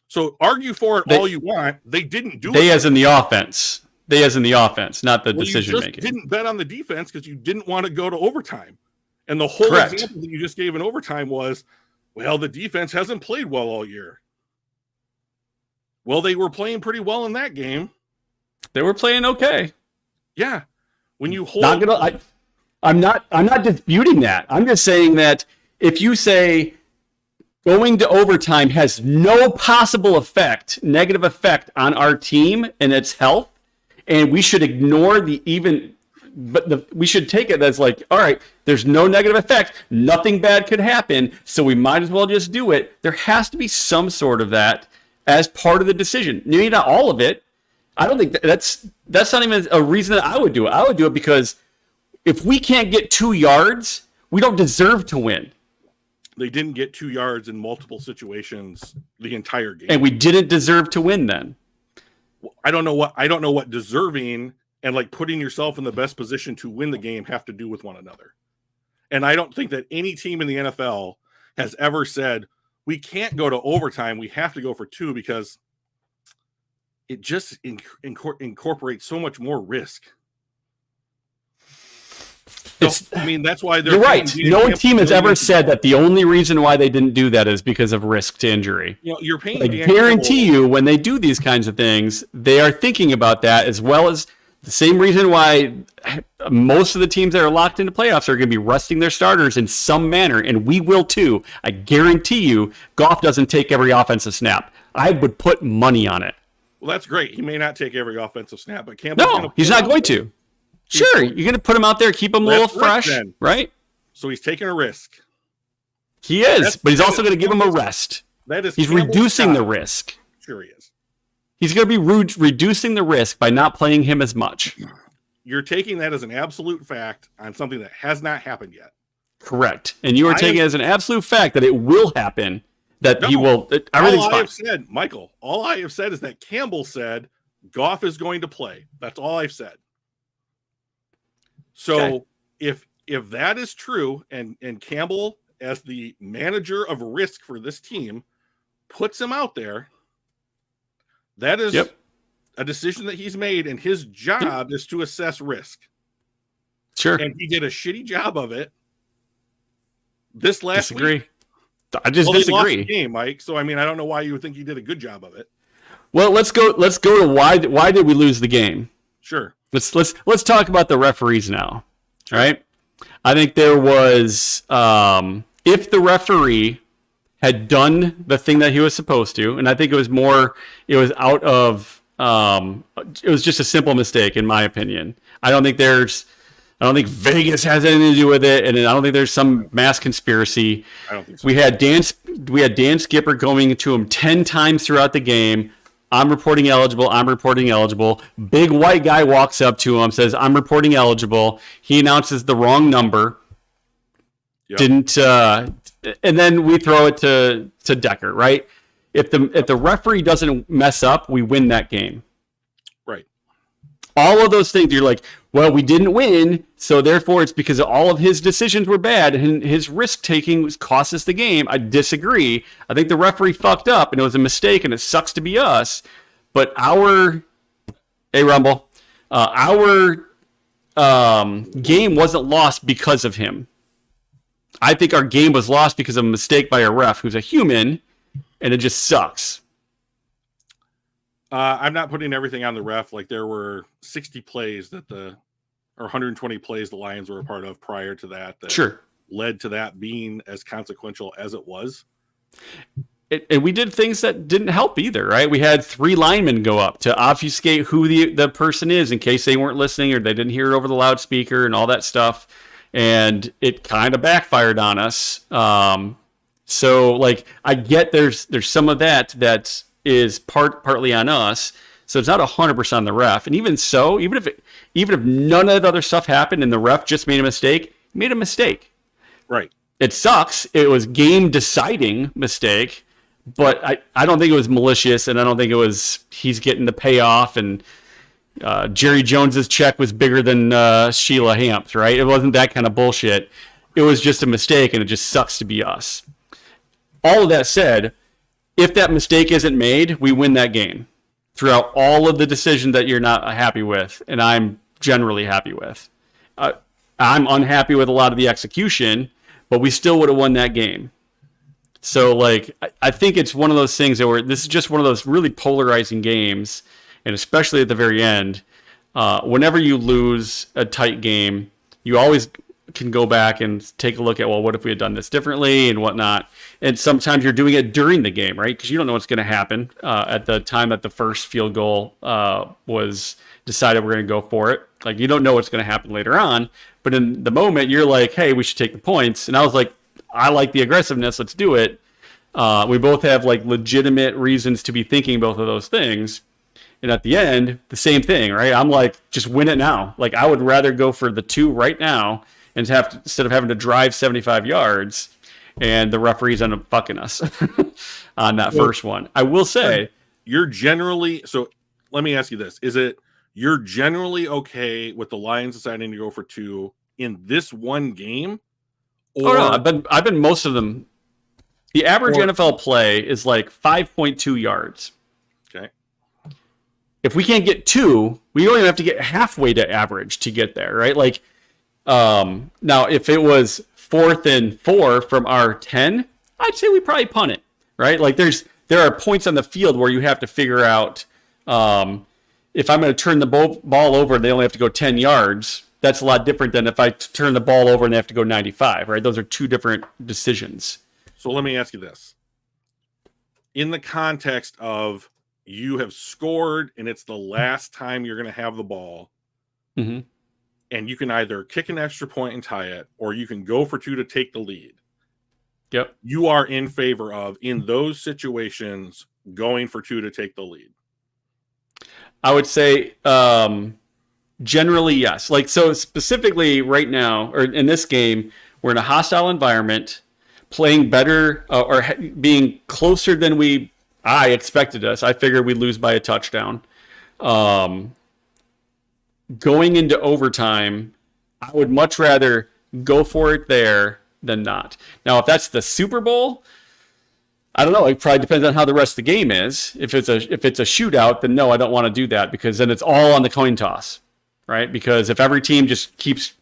Speaker 1: So argue for it all you want. They didn't do it.
Speaker 2: They as in the offense. They as in the offense, not the decision making.
Speaker 1: You just didn't bet on the defense because you didn't want to go to overtime. And the whole example that you just gave in overtime was, well, the defense hasn't played well all year. Well, they were playing pretty well in that game.
Speaker 2: They were playing okay.
Speaker 1: Yeah. When you hold,
Speaker 2: I'm not disputing that. I'm just saying that if you say going to overtime has no possible negative effect on our team and its health, and we should ignore we should take it as like, all right, there's no negative effect, nothing bad could happen, so we might as well just do it. There has to be some sort of that as part of the decision. Maybe not all of it. I don't think that's not even a reason that I would do it. I would do it because if we can't get 2 yards, we don't deserve to win.
Speaker 1: They didn't get 2 yards in multiple situations the entire game.
Speaker 2: And we didn't deserve to win then.
Speaker 1: I don't know what deserving and like putting yourself in the best position to win the game have to do with one another. And I don't think that any team in the NFL has ever said, we can't go to overtime, we have to go for 2 because it just incorporates so much more risk. That's why
Speaker 2: you're right. No team has ever said that the only reason why they didn't do that is because of risk to injury.
Speaker 1: You're paying.
Speaker 2: I guarantee you, when they do these kinds of things, they are thinking about that, as well as the same reason why most of the teams that are locked into playoffs are going to be resting their starters in some manner, and we will too. I guarantee you, Goff doesn't take every offensive snap. I would put money on it.
Speaker 1: Well, that's great. He may not take every offensive snap, but Campbell's
Speaker 2: no, he's not going to. Sure, you're going to put him out there, keep him a little fresh, right?
Speaker 1: So he's taking a risk.
Speaker 2: He is, but he's also going to give him a rest. He's reducing the risk.
Speaker 1: Sure he is.
Speaker 2: He's going to be reducing the risk by not playing him as much.
Speaker 1: You're taking that as an absolute fact on something that has not happened yet.
Speaker 2: Correct. And you are taking it as an absolute fact that it will happen, that he will. Everything's fine.
Speaker 1: All I have said, Michael, all I have said is that Campbell said Goff is going to play. That's all I've said. So if that is true, and Campbell, as the manager of risk for this team, puts him out there, that is a decision that he's made, and his job is to assess risk.
Speaker 2: Sure.
Speaker 1: And he did a shitty job of it this last week.
Speaker 2: I just disagree.
Speaker 1: Lost the game, Mike. So I don't know why you would think he did a good job of it.
Speaker 2: Well, let's go to why did we lose the game?
Speaker 1: Sure.
Speaker 2: Let's talk about the referees now. All right. I think there was if the referee had done the thing that he was supposed to, and I think it was just a simple mistake in my opinion. I don't think there's I don't think Vegas has anything to do with it, and I don't think there's some mass conspiracy.
Speaker 1: I don't think so.
Speaker 2: We had Dan Skipper going to him 10 times throughout the game. I'm reporting eligible. I'm reporting eligible. Big white guy walks up to him, says, "I'm reporting eligible." He announces the wrong number. Yep. And then we throw it to Decker, right? If the referee doesn't mess up, we win that game.
Speaker 1: Right.
Speaker 2: All of those things, you're like, well, we didn't win, so therefore it's because all of his decisions were bad and his risk taking cost us the game. I disagree. I think the referee fucked up and it was a mistake and it sucks to be us. But our game wasn't lost because of him. I think our game was lost because of a mistake by a ref who's a human, and it just sucks.
Speaker 1: I'm not putting everything on the ref. Like, there were 60 plays or 120 plays the Lions were a part of prior to that
Speaker 2: sure
Speaker 1: led to that being as consequential as it was.
Speaker 2: And we did things that didn't help either, right? We had 3 linemen go up to obfuscate who the person is in case they weren't listening or they didn't hear it over the loudspeaker and all that stuff. And it kind of backfired on us. So, like, I get there's some of that is partly on us. So it's not 100% on the ref. And even so, even if none of the other stuff happened and the ref just made a mistake, he made a mistake.
Speaker 1: Right.
Speaker 2: It sucks. It was game deciding mistake, but I don't think it was malicious, and I don't think it was he's getting the payoff and Jerry Jones's check was bigger than Sheila Hamp's, right? It wasn't that kind of bullshit. It was just a mistake, and it just sucks to be us. All of that said, if that mistake isn't made, we win that game throughout all of the decisions that you're not happy with, and I'm generally happy with. I'm unhappy with a lot of the execution, but we still would have won that game. So, like, I think it's one of those things where this is just one of those really polarizing games, and especially at the very end, whenever you lose a tight game, you always can go back and take a look at, well, what if we had done this differently and whatnot. And sometimes you're doing it during the game, right? Because you don't know what's going to happen at the time that the first field goal was decided we're going to go for it. Like, you don't know what's going to happen later on. But in the moment, you're like, hey, we should take the points. And I was like, I like the aggressiveness. Let's do it. We both have, like, legitimate reasons to be thinking both of those things. And at the end, the same thing, right? I'm like, just win it now. Like, I would rather go for the 2 right now and instead of having to drive 75 yards, and the referees end up fucking us on that first one. I will say,
Speaker 1: you're generally, so let me ask you this. Is it you're generally okay with the Lions deciding to go for 2 in this one game? Or,
Speaker 2: no, I've been most of them. The average NFL play is like 5.2 yards.
Speaker 1: Okay.
Speaker 2: If we can't get 2, we only have to get halfway to average to get there, right? Like, now if it was 4th and 4 from our 10, I'd say we probably punt it, right? Like, there are points on the field where you have to figure out if I'm going to turn the ball over and they only have to go 10 yards. That's a lot different than if I turn the ball over and they have to go 95, right? Those are 2 different decisions.
Speaker 1: So let me ask you this. In the context of you have scored and it's the last time you're going to have the ball,
Speaker 2: mm-hmm.
Speaker 1: and you can either kick an extra point and tie it, or you can go for 2 to take the lead.
Speaker 2: Yep.
Speaker 1: You are in favor of, in those situations, going for 2 to take the lead.
Speaker 2: I would say generally yes. Like, so specifically right now, or in this game, we're in a hostile environment, playing better or being closer than I expected us. I figured we'd lose by a touchdown. Going into overtime, I would much rather go for it there than not. Now, if that's the Super Bowl, I don't know. It probably depends on how the rest of the game is. If it's a shootout, then no, I don't want to do that, because then it's all on the coin toss, right? Because if every team just keeps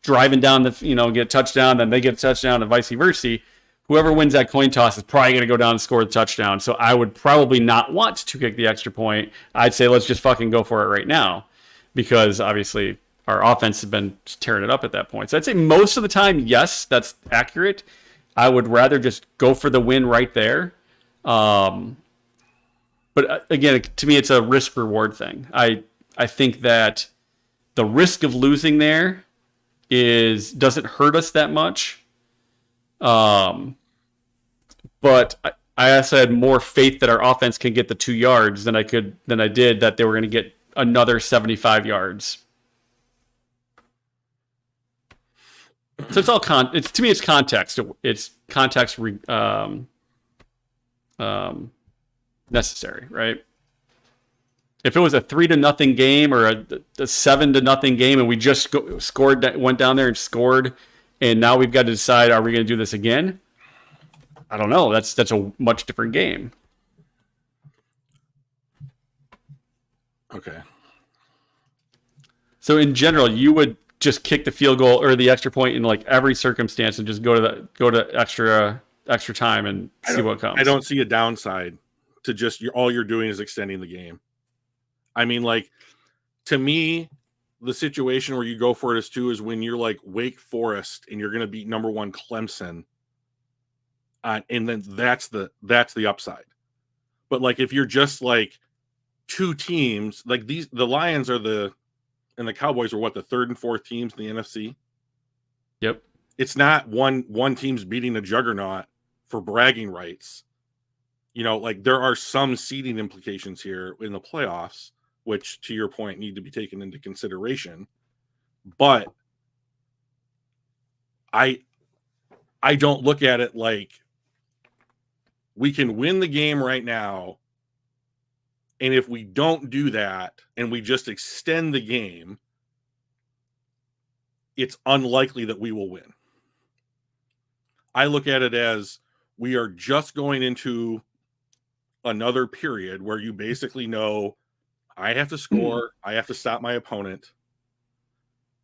Speaker 2: driving down get a touchdown, then they get a touchdown, and vice versa, whoever wins that coin toss is probably going to go down and score the touchdown. So I would probably not want to kick the extra point. I'd say let's just fucking go for it right now, because obviously our offense has been tearing it up at that point. So I'd say most of the time, yes, that's accurate. I would rather just go for the win right there. But again, to me, it's a risk-reward thing. I think that the risk of losing there doesn't hurt us that much. But I also had more faith that our offense can get the 2 yards than I did that they were going to get another 75 yards. So it's all to me, it's context. It's context necessary, right? If it was a 3-0 game or a 7-0 game, and we just went down there and scored, and now we've got to decide, are we going to do this again? I don't know. That's a much different game.
Speaker 1: Okay.
Speaker 2: So in general, you would just kick the field goal or the extra point in like every circumstance and just go to extra time and see what comes.
Speaker 1: I don't see a downside to just all you're doing is extending the game. I mean, like, to me, the situation where you go for it is when you're like Wake Forest and you're going to beat number 1 Clemson. And then that's the upside. But like, if you're just like 2 teams, like the Lions and the Cowboys are the 3rd and 4th teams in the NFC.
Speaker 2: Yep.
Speaker 1: It's not one team's beating a juggernaut for bragging rights. Like, there are some seeding implications here in the playoffs, which, to your point, need to be taken into consideration. But I don't look at it like we can win the game right now, and if we don't do that and we just extend the game, it's unlikely that we will win. I look at it as we are just going into another period where you basically know, I have to score, I have to stop my opponent.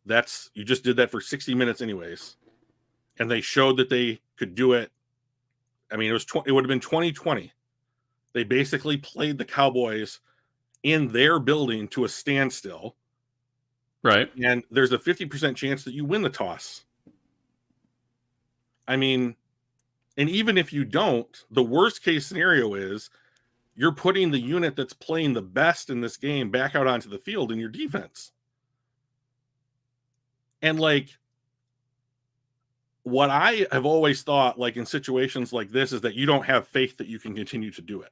Speaker 1: You just did that for 60 minutes anyways. And they showed that they could do it. I mean, it would have been 2020. They basically played the Cowboys in their building to a standstill.
Speaker 2: Right.
Speaker 1: And there's a 50% chance that you win the toss. I mean, and even if you don't, the worst case scenario is you're putting the unit that's playing the best in this game back out onto the field in your defense. And like, what I have always thought, like, in situations like this, is that you don't have faith that you can continue to do it.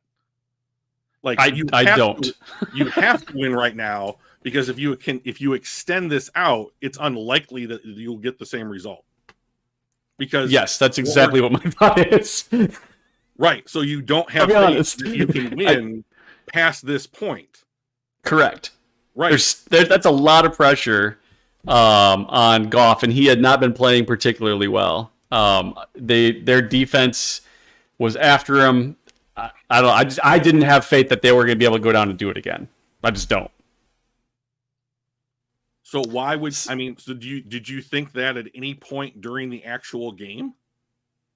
Speaker 1: Like,
Speaker 2: I don't.
Speaker 1: You have to win right now, because if you extend this out, it's unlikely that you'll get the same result. Because
Speaker 2: yes, that's exactly what my thought is.
Speaker 1: Right. So you don't have faith that you can win past this point.
Speaker 2: Correct.
Speaker 1: Right.
Speaker 2: That's a lot of pressure on Goff, and he had not been playing particularly well. Their defense was after him. I don't. I didn't have faith that they were going to be able to go down and do it again. I just don't.
Speaker 1: So why would So did you think that at any point during the actual game?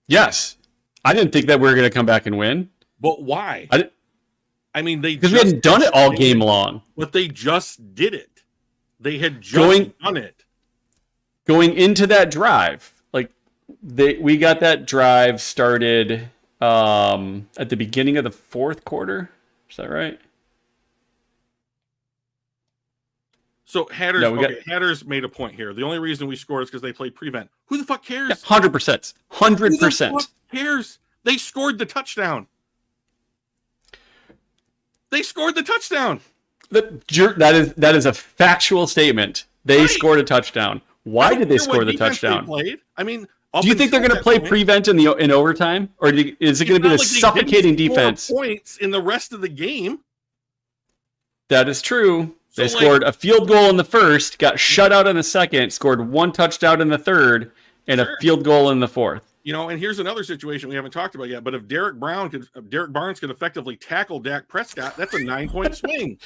Speaker 2: Yes, I didn't think that we were going to come back and win.
Speaker 1: But why? Because
Speaker 2: we hadn't done it all game long.
Speaker 1: But they just did it. They had just done it.
Speaker 2: Going into that drive, we got that drive started at the beginning of the 4th quarter. Is that right?
Speaker 1: So Hatters made a point here. The only reason we scored is because they played prevent. Who the fuck cares?
Speaker 2: 100%. 100%.
Speaker 1: Who the fuck cares? They scored the touchdown.
Speaker 2: That is a factual statement. They scored a touchdown. Why did they score the touchdown?
Speaker 1: Do
Speaker 2: you think they're going to play prevent in overtime, or is it going to be the suffocating defense?
Speaker 1: Points in the rest of the game.
Speaker 2: That is true. They scored a field goal in the first, got shut out in the second, scored 1 touchdown in the third, and a field goal in the fourth.
Speaker 1: And here's another situation we haven't talked about yet. But if Derek Barnes could effectively tackle Dak Prescott, that's a 9-point swing.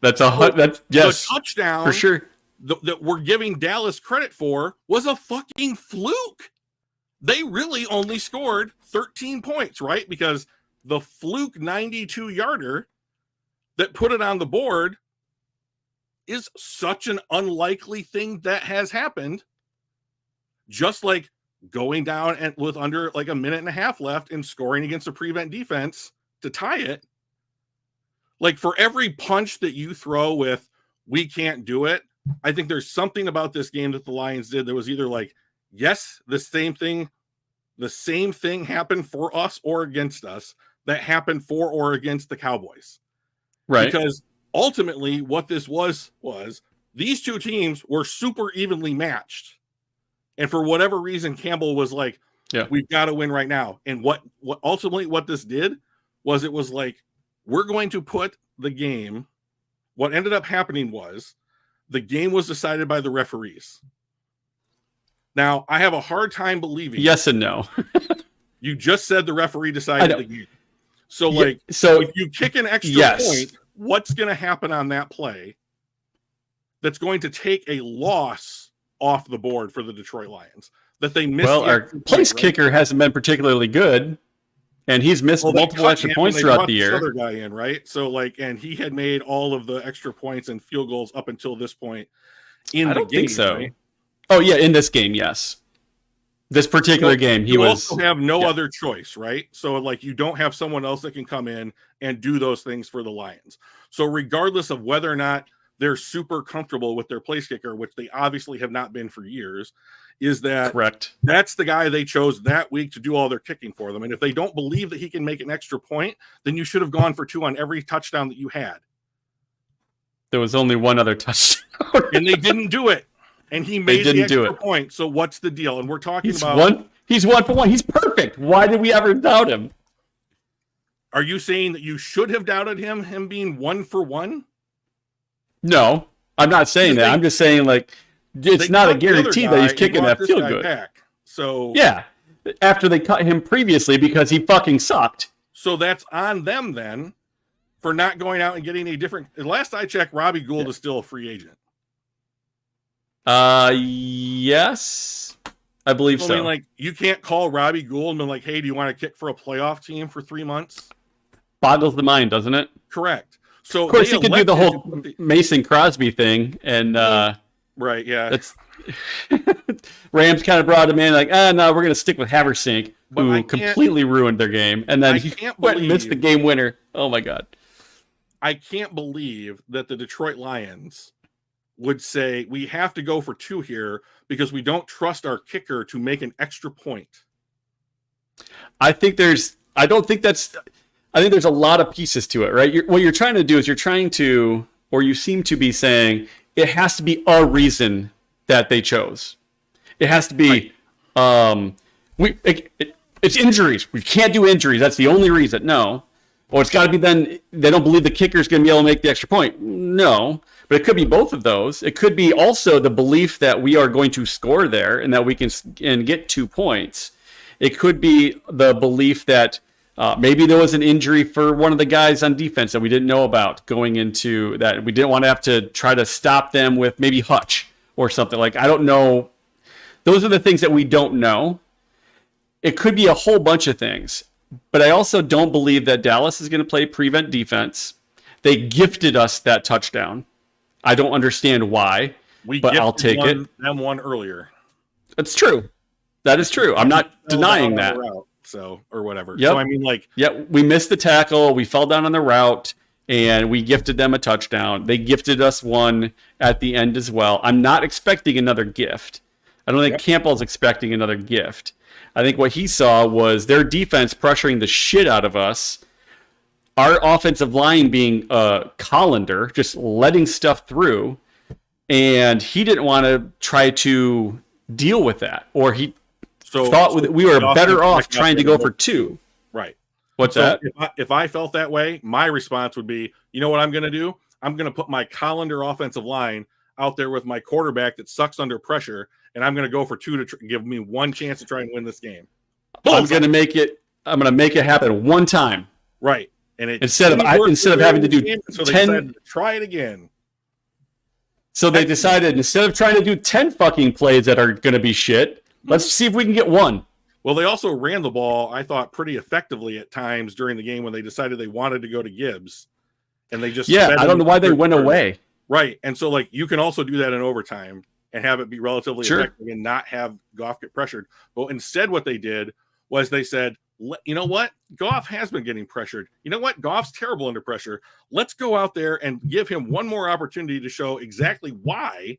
Speaker 2: Yes,
Speaker 1: the touchdown
Speaker 2: for sure
Speaker 1: that we're giving Dallas credit for was a fucking fluke. They really only scored 13 points, right? Because the fluke 92-yarder that put it on the board is such an unlikely thing that has happened. Just like going down and with under like a minute and a half left and scoring against a prevent defense to tie it. Like, for every punch that you throw with, we can't do it, I think there's something about this game that the Lions did that was either like, yes, the same thing happened for us or against us that happened for or against the Cowboys.
Speaker 2: Right.
Speaker 1: Because ultimately what this was these two teams were super evenly matched. And for whatever reason, Campbell was like, we've got to win right now. And what ultimately what this did was it was like, we're going to put the game. What ended up happening was the game was decided by the referees. Now, I have a hard time believing.
Speaker 2: Yes and no.
Speaker 1: You just said the referee decided the game. So, if you kick an extra point, what's going to happen on that play that's going to take a loss off the board for the Detroit Lions? That they missed.
Speaker 2: Well, our place kicker hasn't been particularly good, and he's missed multiple extra points throughout the year.
Speaker 1: Other guy in, right? So, and he had made all of the extra points and field goals up until this point in the game. I don't think so. Right?
Speaker 2: Oh, yeah, in this game, yes. This particular game, he was...
Speaker 1: You also have no other choice, right? So, you don't have someone else that can come in and do those things for the Lions. So, regardless of whether or not they're super comfortable with their place kicker, which they obviously have not been for years, is that
Speaker 2: correct?
Speaker 1: That's the guy they chose that week to do all their kicking for them. And if they don't believe that he can make an extra point, then you should have gone for 2 on every touchdown that you had.
Speaker 2: There was only one other touchdown.
Speaker 1: And they didn't do it. And he made the extra point. So what's the deal? And we're talking
Speaker 2: He's 1 for 1. He's perfect. Why did we ever doubt him?
Speaker 1: Are you saying that you should have doubted him being 1 for 1?
Speaker 2: No, I'm not saying that. I'm just saying it's not a guarantee that he's kicking that field goal.
Speaker 1: So
Speaker 2: yeah, after they cut him previously because he fucking sucked.
Speaker 1: So that's on them then for not going out and getting a different. Last I checked, Robbie Gould is still a free agent.
Speaker 2: Yes, I believe so.
Speaker 1: I mean, you can't call Robbie Gould and be like, hey, do you want to kick for a playoff team for 3 months?
Speaker 2: Boggles the mind, doesn't it?
Speaker 1: Correct. So
Speaker 2: of course he could do the whole Mason Crosby thing, and
Speaker 1: right, yeah.
Speaker 2: That's Rams kind of brought him in no, we're gonna stick with Haversink, who completely ruined their game, and then he went and missed the game winner. Oh my god.
Speaker 1: I can't believe that the Detroit Lions would say we have to go for 2 here because we don't trust our kicker to make an extra point.
Speaker 2: I think there's a lot of pieces to it, right? What you're trying to do is you seem to be saying it has to be a reason that they chose. It has to be, it's injuries. We can't do injuries. That's the only reason. No. Or it's got to be then they don't believe the kicker is going to be able to make the extra point. No. But it could be both of those. It could be also the belief that we are going to score there and that we can get 2 points. It could be the belief that maybe there was an injury for one of the guys on defense that we didn't know about going into that. We didn't want to have to try to stop them with maybe Hutch or something. I don't know. Those are the things that we don't know. It could be a whole bunch of things. But I also don't believe that Dallas is going to play prevent defense. They gifted us that touchdown. I don't understand why, but I'll take it.
Speaker 1: Them one earlier.
Speaker 2: It's true. That is true. I'm not denying that.
Speaker 1: Or whatever.
Speaker 2: Yep.
Speaker 1: So I mean,
Speaker 2: we missed the tackle. We fell down on the route, and we gifted them a touchdown. They gifted us one at the end as well. I'm not expecting another gift. I don't think Campbell's expecting another gift. I think what he saw was their defense pressuring the shit out of us. Our offensive line being a colander, just letting stuff through. And he didn't want to try to deal with that. Or he thought we were better off trying to go for 2.
Speaker 1: Right.
Speaker 2: What's that?
Speaker 1: If I felt that way, my response would be, you know what I'm going to do? I'm going to put my colander offensive line out there with my quarterback that sucks under pressure, and I'm going to go for 2 to give me 1 chance to try and win this game.
Speaker 2: I'm going to make it happen 1 time.
Speaker 1: Right. And
Speaker 2: instead of having to do 10,
Speaker 1: to try it again.
Speaker 2: So they decided instead of trying to do 10 fucking plays that are going to be shit, let's see if we can get 1.
Speaker 1: Well, they also ran the ball, I thought, pretty effectively at times during the game when they decided they wanted to go to Gibbs, and they just
Speaker 2: I don't know why they went away.
Speaker 1: Right, and so you can also do that in overtime and have it be relatively effective and not have Goff get pressured. But instead, what they did was they said, You know what? Goff has been getting pressured. You know what? Goff's terrible under pressure. Let's go out there and give him one more opportunity to show exactly why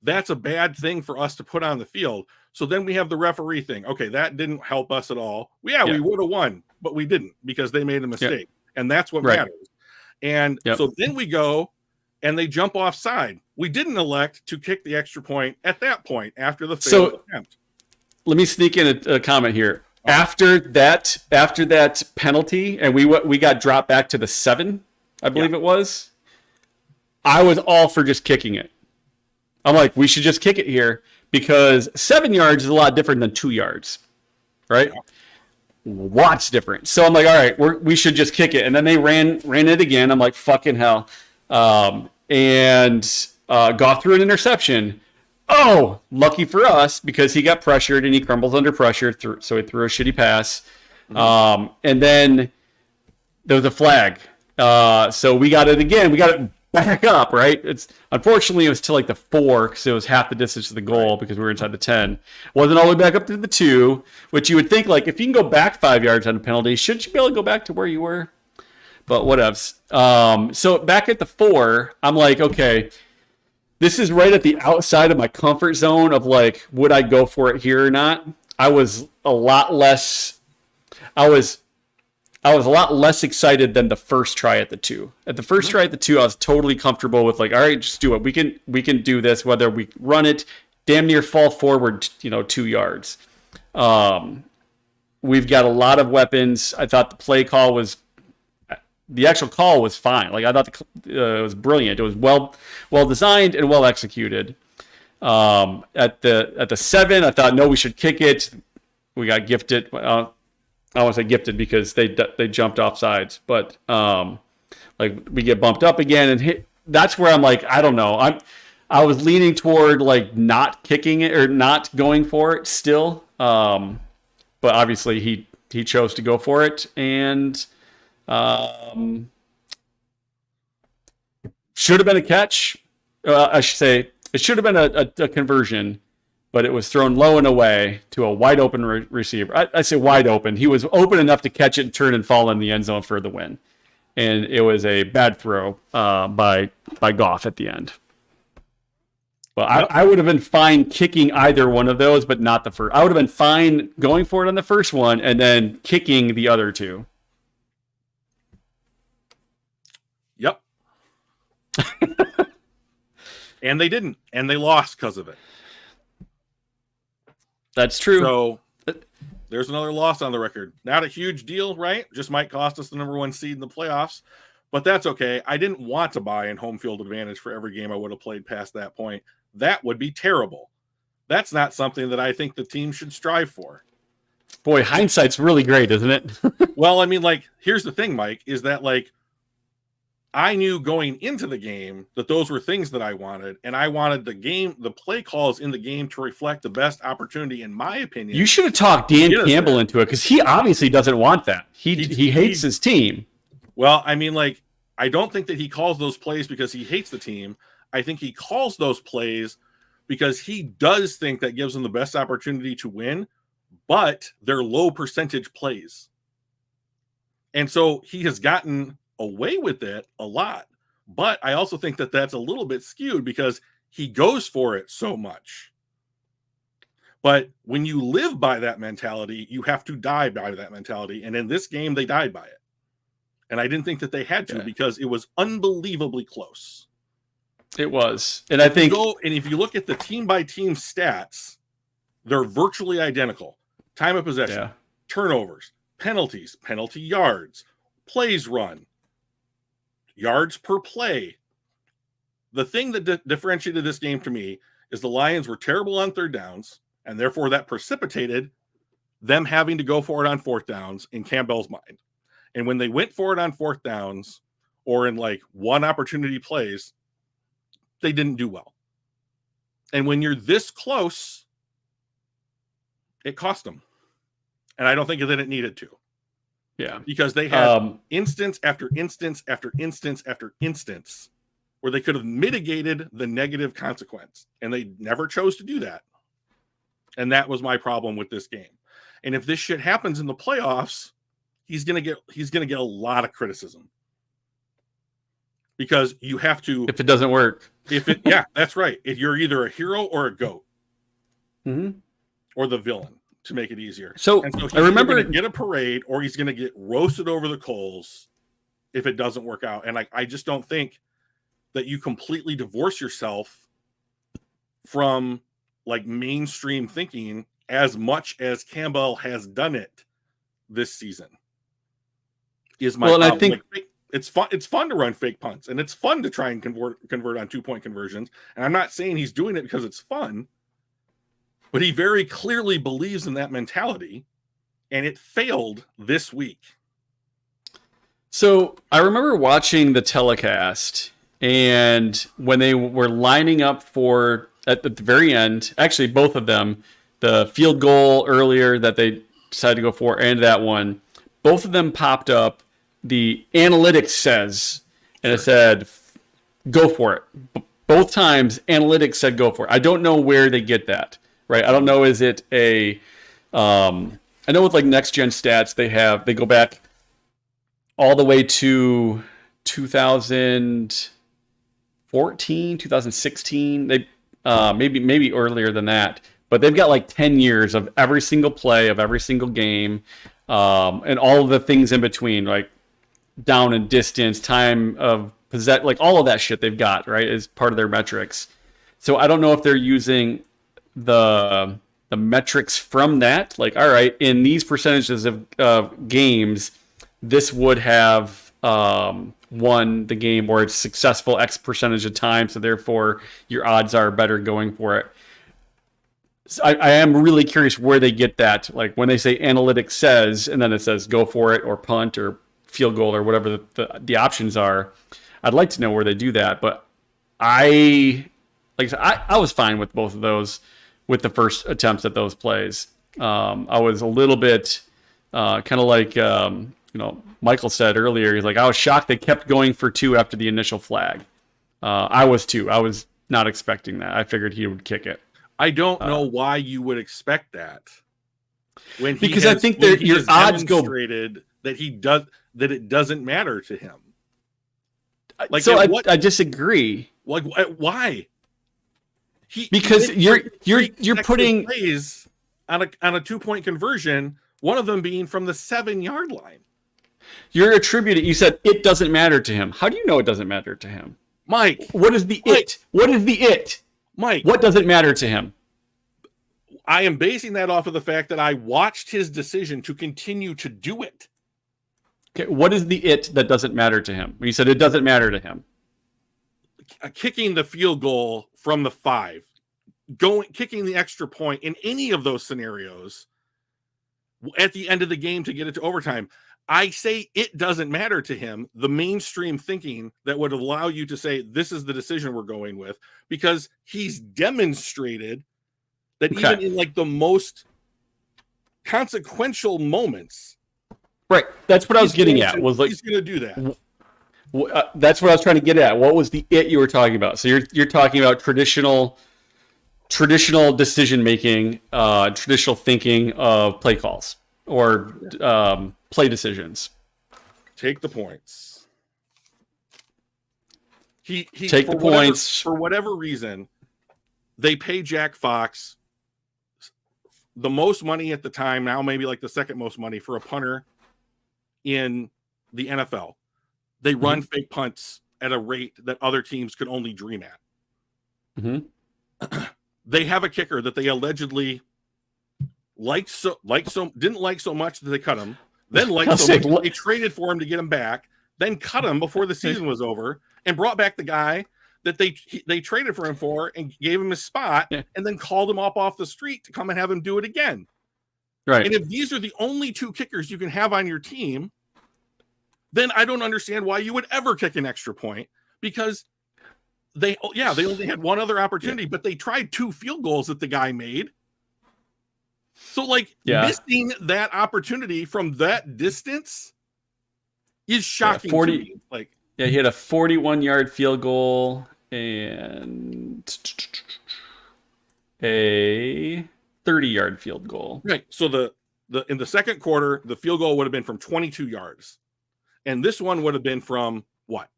Speaker 1: that's a bad thing for us to put on the field. So then we have the referee thing. Okay, that didn't help us at all. We would have won, but we didn't because they made a mistake. And that's what matters. And so then we go and they jump offside. We didn't elect to kick the extra point at that point after the failed attempt.
Speaker 2: Let me sneak in a comment here. After that penalty, and we got dropped back to the 7, I believe it was. I was all for just kicking it. I'm like, we should just kick it here because 7 yards is a lot different than 2 yards, right? Yeah. Lots different. So I'm like, all right, we should just kick it. And then they ran it again. I'm like, fucking hell. And Goff threw an interception. Oh, lucky for us because he got pressured and he crumbles under pressure. So he threw a shitty pass. Mm-hmm. And then there was a flag. So we got it again. We got it back up, right? Unfortunately, it was to like the 4 because it was half the distance to the goal because we were inside the 10. Wasn't all the way back up to the 2, which you would think like if you can go back 5 yards on a penalty, shouldn't you be able to go back to where you were? But whatevs. So back at the 4, I'm like, okay, this is right at the outside of my comfort zone of like, would I go for it here or not? I was a lot less excited than the first try at the 2. At the first try at the 2, I was totally comfortable with like, all right, just do it. We can do this, whether we run it, damn near fall forward, 2 yards. We've got a lot of weapons. I thought the actual call was fine. Like I thought it was brilliant. It was well designed and well executed. At the 7, I thought no, we should kick it. We got gifted. I want to say gifted because they jumped off sides, but like we get bumped up again and hit. That's where I'm like, I don't know. I was leaning toward like not kicking it or not going for it still. But obviously he chose to go for it and should have been a catch. I should say it should have been a conversion. But it was thrown low and away to a wide open receiver. I say wide open. He was open enough to catch it and turn and fall in the end zone for the win. And it was a bad throw by Goff at the end. Well, I would have been fine kicking either one of those, but not the first. I would have been fine going for it on the first one and then kicking the other 2.
Speaker 1: Yep. And they didn't. And they lost because of it.
Speaker 2: That's true.
Speaker 1: So there's another loss on the record. Not a huge deal, right? Just might cost us the number 1 seed in the playoffs, but that's okay. I didn't want to buy in home field advantage for every game I would have played past that point. That would be terrible. That's not something that I think the team should strive for.
Speaker 2: Boy, hindsight's really great, isn't it?
Speaker 1: Well, I mean, like, here's the thing, Mike, is that like I knew going into the game that those were things that I wanted, and I wanted the play calls in the game to reflect the best opportunity, in my opinion.
Speaker 2: You should have talked Dan Campbell into it because he obviously doesn't want that. He hates his team.
Speaker 1: Well, I mean, like, I don't think that he calls those plays because he hates the team. I think he calls those plays because he does think that gives them the best opportunity to win, but they're low percentage plays. And so he has gotten away with it a lot, but I also think that that's a little bit skewed because he goes for it so much. But when you live by that mentality, you have to die by that mentality. And in this game, they died by it. And I didn't think that they had to because it was unbelievably close.
Speaker 2: It was. And I think
Speaker 1: if you look at the team by team stats, they're virtually identical. Time of possession, turnovers, penalties, penalty yards, plays run, yards per play. The thing that differentiated this game to me is the Lions were terrible on 3rd downs, and therefore that precipitated them having to go for it on 4th downs in Campbell's mind. And when they went for it on 4th downs or in like one opportunity plays, they didn't do well. And when you're this close, it cost them. And I don't think that it needed to.
Speaker 2: Yeah.
Speaker 1: Because they had instance after instance after instance after instance where they could have mitigated the negative consequence. And they never chose to do that. And that was my problem with this game. And if this shit happens in the playoffs, he's gonna get a lot of criticism. Because you have to,
Speaker 2: if it doesn't work.
Speaker 1: Yeah, that's right. You're either a hero or a goat,
Speaker 2: Mm-hmm.
Speaker 1: or the villain, to make it easier.
Speaker 2: So
Speaker 1: he's
Speaker 2: I remember
Speaker 1: going to get a parade, or he's going to get roasted over the coals if it doesn't work out. And I just don't think that you completely divorce yourself from like mainstream thinking as much as Campbell has done it this season. Is my
Speaker 2: well, and
Speaker 1: problem.
Speaker 2: I think
Speaker 1: it's fun. It's fun to run fake punts, and it's fun to try and convert on 2-point conversions. And I'm not saying he's doing it because it's fun, but he very clearly believes in that mentality, and it failed this week.
Speaker 2: So I remember watching the telecast, and when they were lining up for at the very end, actually both of them, the field goal earlier that they decided to go for, and that one, both of them popped up. The analytics says, and it said, go for it. Both times, analytics said go for it. I don't know where they get that, right? I don't know, is it a, I know with like next gen stats, they go back all the way to 2014, 2016. They, maybe earlier than that, but they've got like 10 years of every single play of every single game, and all of the things in between, like down and distance, time of possess, like all of that shit they've got, right, as part of their metrics. So I don't know if they're using the metrics from that, like, all right, in these percentages of games, this would have won the game, or it's successful X percentage of time, so therefore your odds are better going for it. So I am really curious where they get that, like when they say analytics says, and then it says go for it, or punt, or field goal, or whatever the options are. I'd like to know where they do that, but like I said, I was fine with both of those with the first attempts at those plays. I was a little bit kind of like Michael said earlier. He's like, I was shocked they kept going for 2 after the initial flag. I was too. I was not expecting that. I figured he would kick it.
Speaker 1: I don't know why you would expect that.
Speaker 2: Because I think that your odds go
Speaker 1: that it doesn't matter to him.
Speaker 2: Like, so I disagree.
Speaker 1: Like, why?
Speaker 2: Because you're putting
Speaker 1: plays on a 2-point conversion, one of them being from the 7-yard line.
Speaker 2: You're attributing. You said it doesn't matter to him. How do you know it doesn't matter to him,
Speaker 1: Mike?
Speaker 2: What is the it? What is the it,
Speaker 1: Mike?
Speaker 2: What doesn't matter to him?
Speaker 1: I am basing that off of the fact that I watched his decision to continue to do it.
Speaker 2: Okay, what is the it that doesn't matter to him? When you said it doesn't matter to him,
Speaker 1: kicking the field goal from the 5, kicking the extra point in any of those scenarios at the end of the game to get it to overtime. I say it doesn't matter to him, the mainstream thinking that would allow you to say this is the decision we're going with, because he's demonstrated that even in like the most consequential moments.
Speaker 2: Right. That's what I was getting at. Was like,
Speaker 1: he's going to do that.
Speaker 2: That's what I was trying to get at. What was the it you were talking about? So you're talking about traditional decision making, traditional thinking of play calls or play decisions.
Speaker 1: Take the points. He
Speaker 2: take the points
Speaker 1: for whatever reason. They pay Jack Fox the most money at the time, now maybe like the second most money for a punter in the NFL. They run fake punts at a rate that other teams could only dream at. They have a kicker that they allegedly didn't like so much that they cut him. Then much they traded for him to get him back. Then cut him before the season was over, and brought back the guy that they traded for him for and gave him his spot, and then called him off the street to come and have him do it again.
Speaker 2: Right.
Speaker 1: And if these are the only 2 kickers you can have on your team, then I don't understand why you would ever kick an extra point, because they only had one other opportunity, but they tried 2 field goals that the guy made. So missing that opportunity from that distance is shocking.
Speaker 2: 40,
Speaker 1: to me.
Speaker 2: He had a 41-yard field goal and a 30-yard field goal.
Speaker 1: Right. So in the second quarter, the field goal would have been from 22 yards. And this one would have been from what?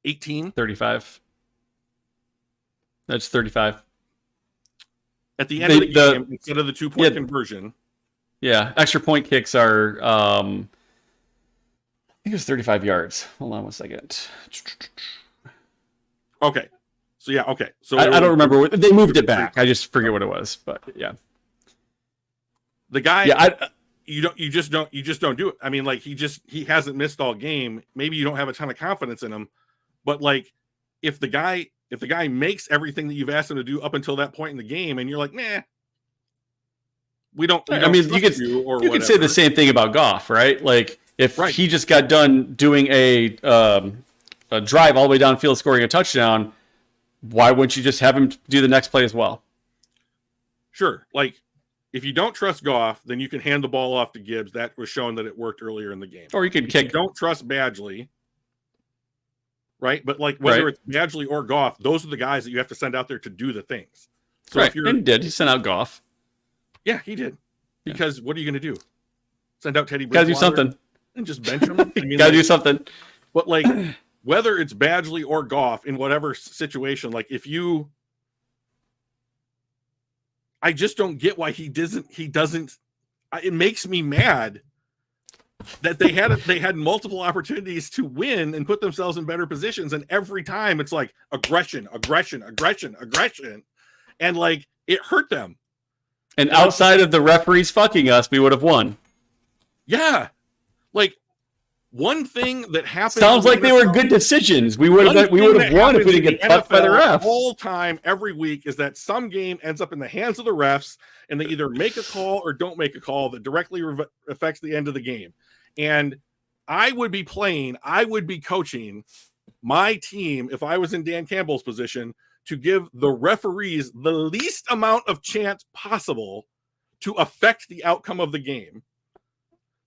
Speaker 1: 18?
Speaker 2: 35. That's 35.
Speaker 1: At the end of the game, instead of the 2-point conversion.
Speaker 2: Yeah, extra point kicks are, I think it was 35 yards. Hold on one second.
Speaker 1: Okay. So, yeah, okay. So
Speaker 2: I don't remember. They moved it back. I just forget what it was, but yeah.
Speaker 1: The guy,
Speaker 2: yeah,
Speaker 1: you just don't do it. I mean, like, he hasn't missed all game. Maybe you don't have a ton of confidence in him, but like, if the guy makes everything that you've asked him to do up until that point in the game, and you're like, nah, we don't. I mean, you
Speaker 2: could say the same thing about Goff, right? Like, if he just got done doing a drive all the way downfield, scoring a touchdown, why wouldn't you just have him do the next play as well?
Speaker 1: Sure. Like, if you don't trust Goff, then you can hand the ball off to Gibbs. That was shown that it worked earlier in the game.
Speaker 2: Or you can kick.
Speaker 1: You don't trust Badgley, right? But like, whether it's Badgley or Goff, those are the guys that you have to send out there to do the things. So
Speaker 2: right. And he sent out Goff.
Speaker 1: Yeah, he did. Because what are you going to do? Send out Teddy
Speaker 2: Bridgewater? Gotta do something.
Speaker 1: And just bench him? I mean,
Speaker 2: gotta do something.
Speaker 1: But like, whether it's Badgley or Goff in whatever situation, like I just don't get why he doesn't. It makes me mad that they had multiple opportunities to win and put themselves in better positions, and every time it's like aggression, and like it hurt them.
Speaker 2: And outside of the referees fucking us, we would have won.
Speaker 1: Yeah, like one thing that happened.
Speaker 2: Sounds like they were good decisions. We would have won if we didn't get fucked by the refs.
Speaker 1: The whole time, every week, is that some game ends up in the hands of the refs, and they either make a call or don't make a call that directly affects the end of the game. And I would be coaching my team if I was in Dan Campbell's position to give the referees the least amount of chance possible to affect the outcome of the game.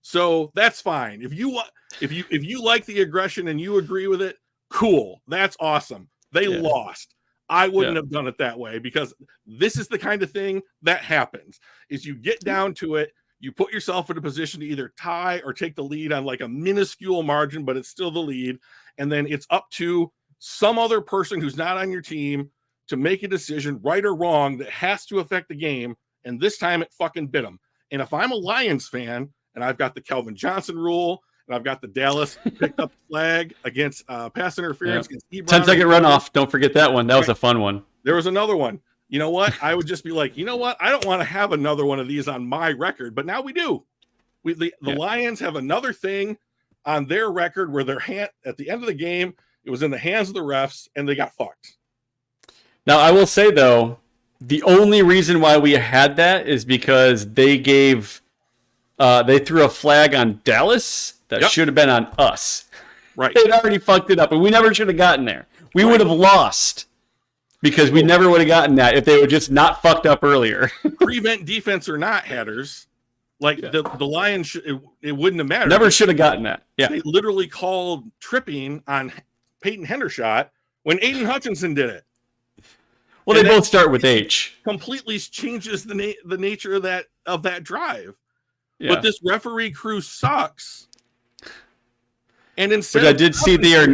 Speaker 1: So that's fine. If you like the aggression and you agree with it, cool. That's awesome. They lost. I wouldn't have done it that way, because this is the kind of thing that happens. Is you get down to it, you put yourself in a position to either tie or take the lead on like a minuscule margin, but it's still the lead. And then it's up to some other person who's not on your team to make a decision, right or wrong, that has to affect the game. And this time it fucking bit them. And if I'm a Lions fan, and I've got the Kelvin Johnson rule, and I've got the Dallas picked up flag against pass interference.
Speaker 2: Yep. 10-second runoff. Don't forget that one. That was a fun one.
Speaker 1: There was another one. You know what? I would just be like, you know what? I don't want to have another one of these on my record, but now we do. The Lions have another thing on their record where at the end of the game, it was in the hands of the refs, and they got fucked.
Speaker 2: Now, I will say, though, the only reason why we had that is because they gave... they threw a flag on Dallas that should have been on us.
Speaker 1: Right.
Speaker 2: They'd already fucked it up, and we never should have gotten there. We would have lost because we never would have gotten that if they were just not fucked up earlier.
Speaker 1: Prevent defense or not, Hatters. Like the Lions, it wouldn't have mattered.
Speaker 2: Never should have gotten that. Yeah.
Speaker 1: They literally called tripping on Peyton Hendershot when Aiden Hutchinson did it.
Speaker 2: Well, they both start with H.
Speaker 1: Completely changes the nature of that drive.
Speaker 2: Yeah.
Speaker 1: But this referee crew sucks. And instead,
Speaker 2: but I did see they are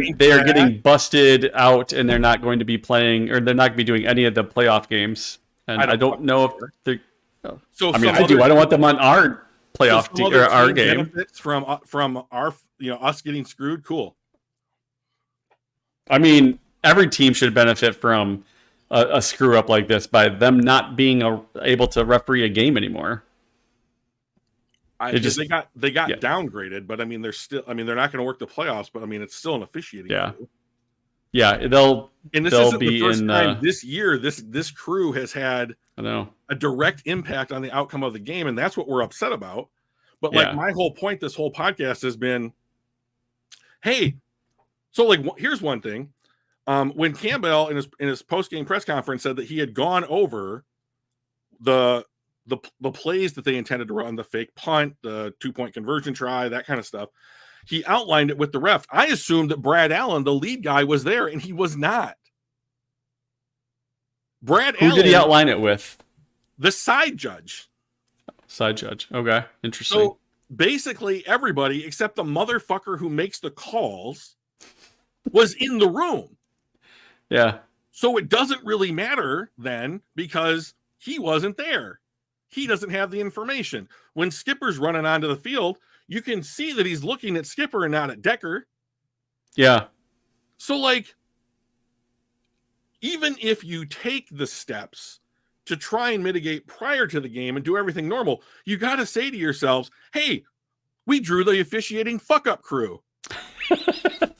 Speaker 2: getting busted out, and they're not going to be playing, or they're not going to be doing any of the playoff games. And I don't know if they're. So I mean, I do. I don't want them on our playoff team or our game.
Speaker 1: Benefits from our us getting screwed. Cool.
Speaker 2: I mean, every team should benefit from a screw up like this by them not being able to referee a game anymore.
Speaker 1: They got downgraded, but I mean, they're not going to work the playoffs, but I mean, it's still an officiating.
Speaker 2: Yeah. Crew. Yeah. They'll
Speaker 1: isn't
Speaker 2: be
Speaker 1: the first
Speaker 2: in
Speaker 1: time this year. This crew has had
Speaker 2: a
Speaker 1: direct impact on the outcome of the game. And that's what we're upset about. But like my whole point, this whole podcast has been, hey, so like, here's one thing. When Campbell in his post-game press conference said that he had gone over the plays that they intended to run, the fake punt, the 2-point conversion try, that kind of stuff, he outlined it with the ref. I assumed that Brad Allen, the lead guy, was there, and he was not.
Speaker 2: Who did he outline it with?
Speaker 1: The side judge.
Speaker 2: Side judge. Okay. Interesting.
Speaker 1: So basically everybody except the motherfucker who makes the calls was in the room.
Speaker 2: Yeah.
Speaker 1: So it doesn't really matter then because he wasn't there. He doesn't have the information. When Skipper's running onto the field, you can see that he's looking at Skipper and not at Decker.
Speaker 2: Yeah.
Speaker 1: So, like, even if you take the steps to try and mitigate prior to the game and do everything normal, you got to say to yourselves, hey, we drew the officiating fuck-up crew.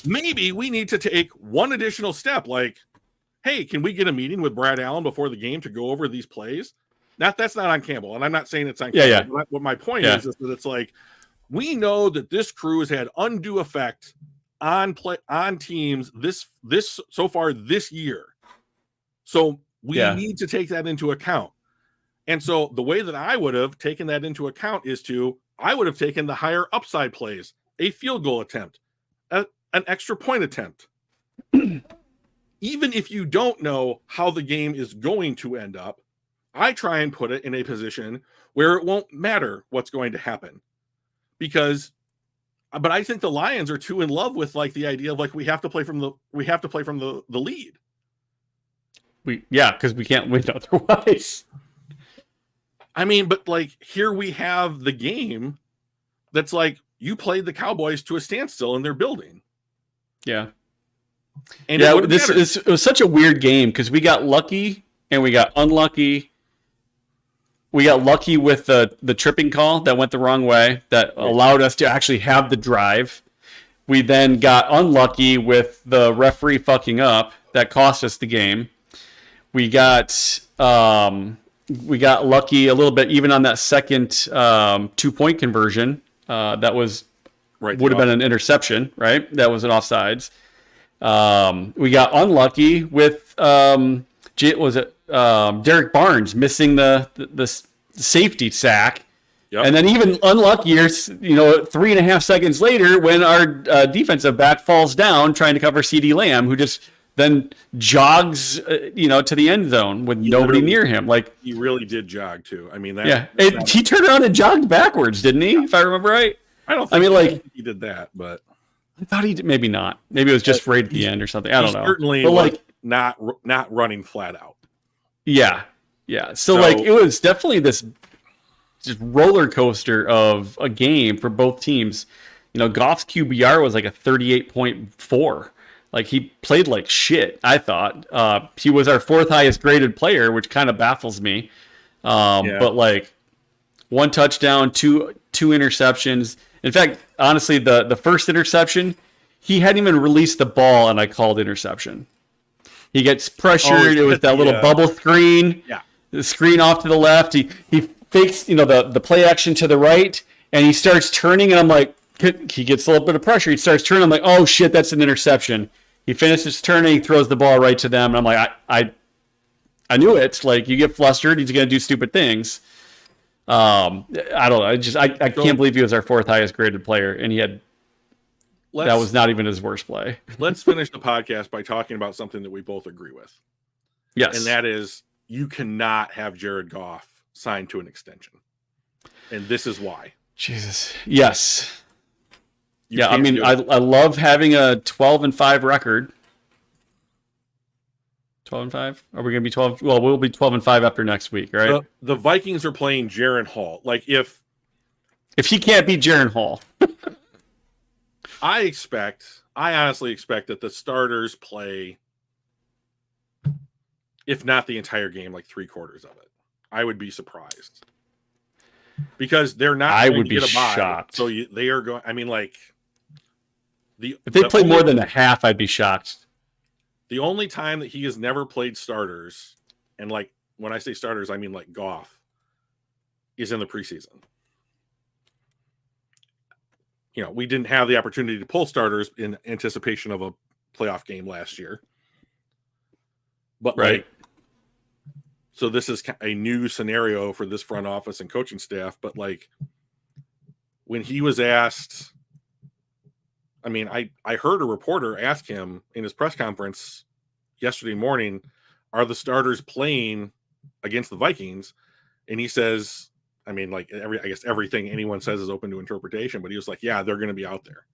Speaker 1: Maybe we need to take one additional step, like, hey, can we get a meeting with Brad Allen before the game to go over these plays? That's not on Campbell, and I'm not saying it's on Campbell.
Speaker 2: Yeah.
Speaker 1: What my point is that it's like, we know that this crew has had undue effect on teams this so far this year. So we need to take that into account. And so the way that I would have taken that into account is I would have taken the higher upside plays, a field goal attempt, an extra point attempt. Even if you don't know how the game is going to end up, I try and put it in a position where it won't matter what's going to happen. But I think the Lions are too in love with like the idea of like we have to play from the lead.
Speaker 2: Because we can't win otherwise.
Speaker 1: I mean, but like here we have the game that's like you played the Cowboys to a standstill in their building.
Speaker 2: Yeah.
Speaker 1: And
Speaker 2: it was such a weird game because we got lucky and we got unlucky. We got lucky with the tripping call that went the wrong way that allowed us to actually have the drive. We then got unlucky with the referee fucking up that cost us the game. We got lucky a little bit even on that second 2-point conversion. That was would have been an interception, right? That was an offsides. We got unlucky with Derek Barnes missing the safety sack. Yep. And then even unluckier, 3.5 seconds later when our defensive back falls down trying to cover CD Lamb, who just then jogs, to the end zone with nobody near him. Like
Speaker 1: he really did jog too. I mean,
Speaker 2: he turned around and jogged backwards, didn't he? If I remember right.
Speaker 1: I don't think he did that, but
Speaker 2: I thought he did. Maybe not. Maybe it was just right at the end or something. I don't know.
Speaker 1: Certainly, but not running flat out.
Speaker 2: Yeah. So it was definitely this just roller coaster of a game for both teams. Goff's QBR was like a 38.4. Like he played like shit. I thought he was our 4th highest graded player, which kind of baffles me. But like 1 touchdown, two interceptions. In fact, honestly, the first interception, he hadn't even released the ball, and I called interception. He gets pressured. It was that little bubble screen.
Speaker 1: Yeah.
Speaker 2: The screen off to the left. He fakes, the play action to the right, and he starts turning, and I'm like, he gets a little bit of pressure. He starts turning. I'm like, oh shit, that's an interception. He finishes turning, he throws the ball right to them, and I'm like, I knew it. Like, you get flustered, he's going to do stupid things. I don't know. I can't believe he was our 4th highest graded player, and that was not even his worst play.
Speaker 1: Let's finish the podcast by talking about something that we both agree with.
Speaker 2: Yes.
Speaker 1: And that is you cannot have Jared Goff signed to an extension. And this is why.
Speaker 2: Jesus. Yes. I mean, I love having a 12-5 record. 12-5? Are we going to be 12? Well, we'll be 12-5 after next week, right?
Speaker 1: The Vikings are playing Jaron Hall. Like if
Speaker 2: he can't beat Jaron Hall,
Speaker 1: I honestly expect that the starters play, if not the entire game, like 3/4 of it. I would be surprised because they're not.
Speaker 2: I would be shocked.
Speaker 1: So they are going. I mean, like
Speaker 2: if they play more than a half, I'd be shocked.
Speaker 1: The only time that he has never played starters, and like when I say starters, I mean like Goff, is in the preseason. We didn't have the opportunity to pull starters in anticipation of a playoff game last year. But
Speaker 2: right.
Speaker 1: So this is a new scenario for this front office and coaching staff. But like when he was asked, I mean, I heard a reporter ask him in his press conference yesterday morning, are the starters playing against the Vikings? And he says, I mean, like I guess everything anyone says is open to interpretation, but he was like, yeah, they're going to be out there.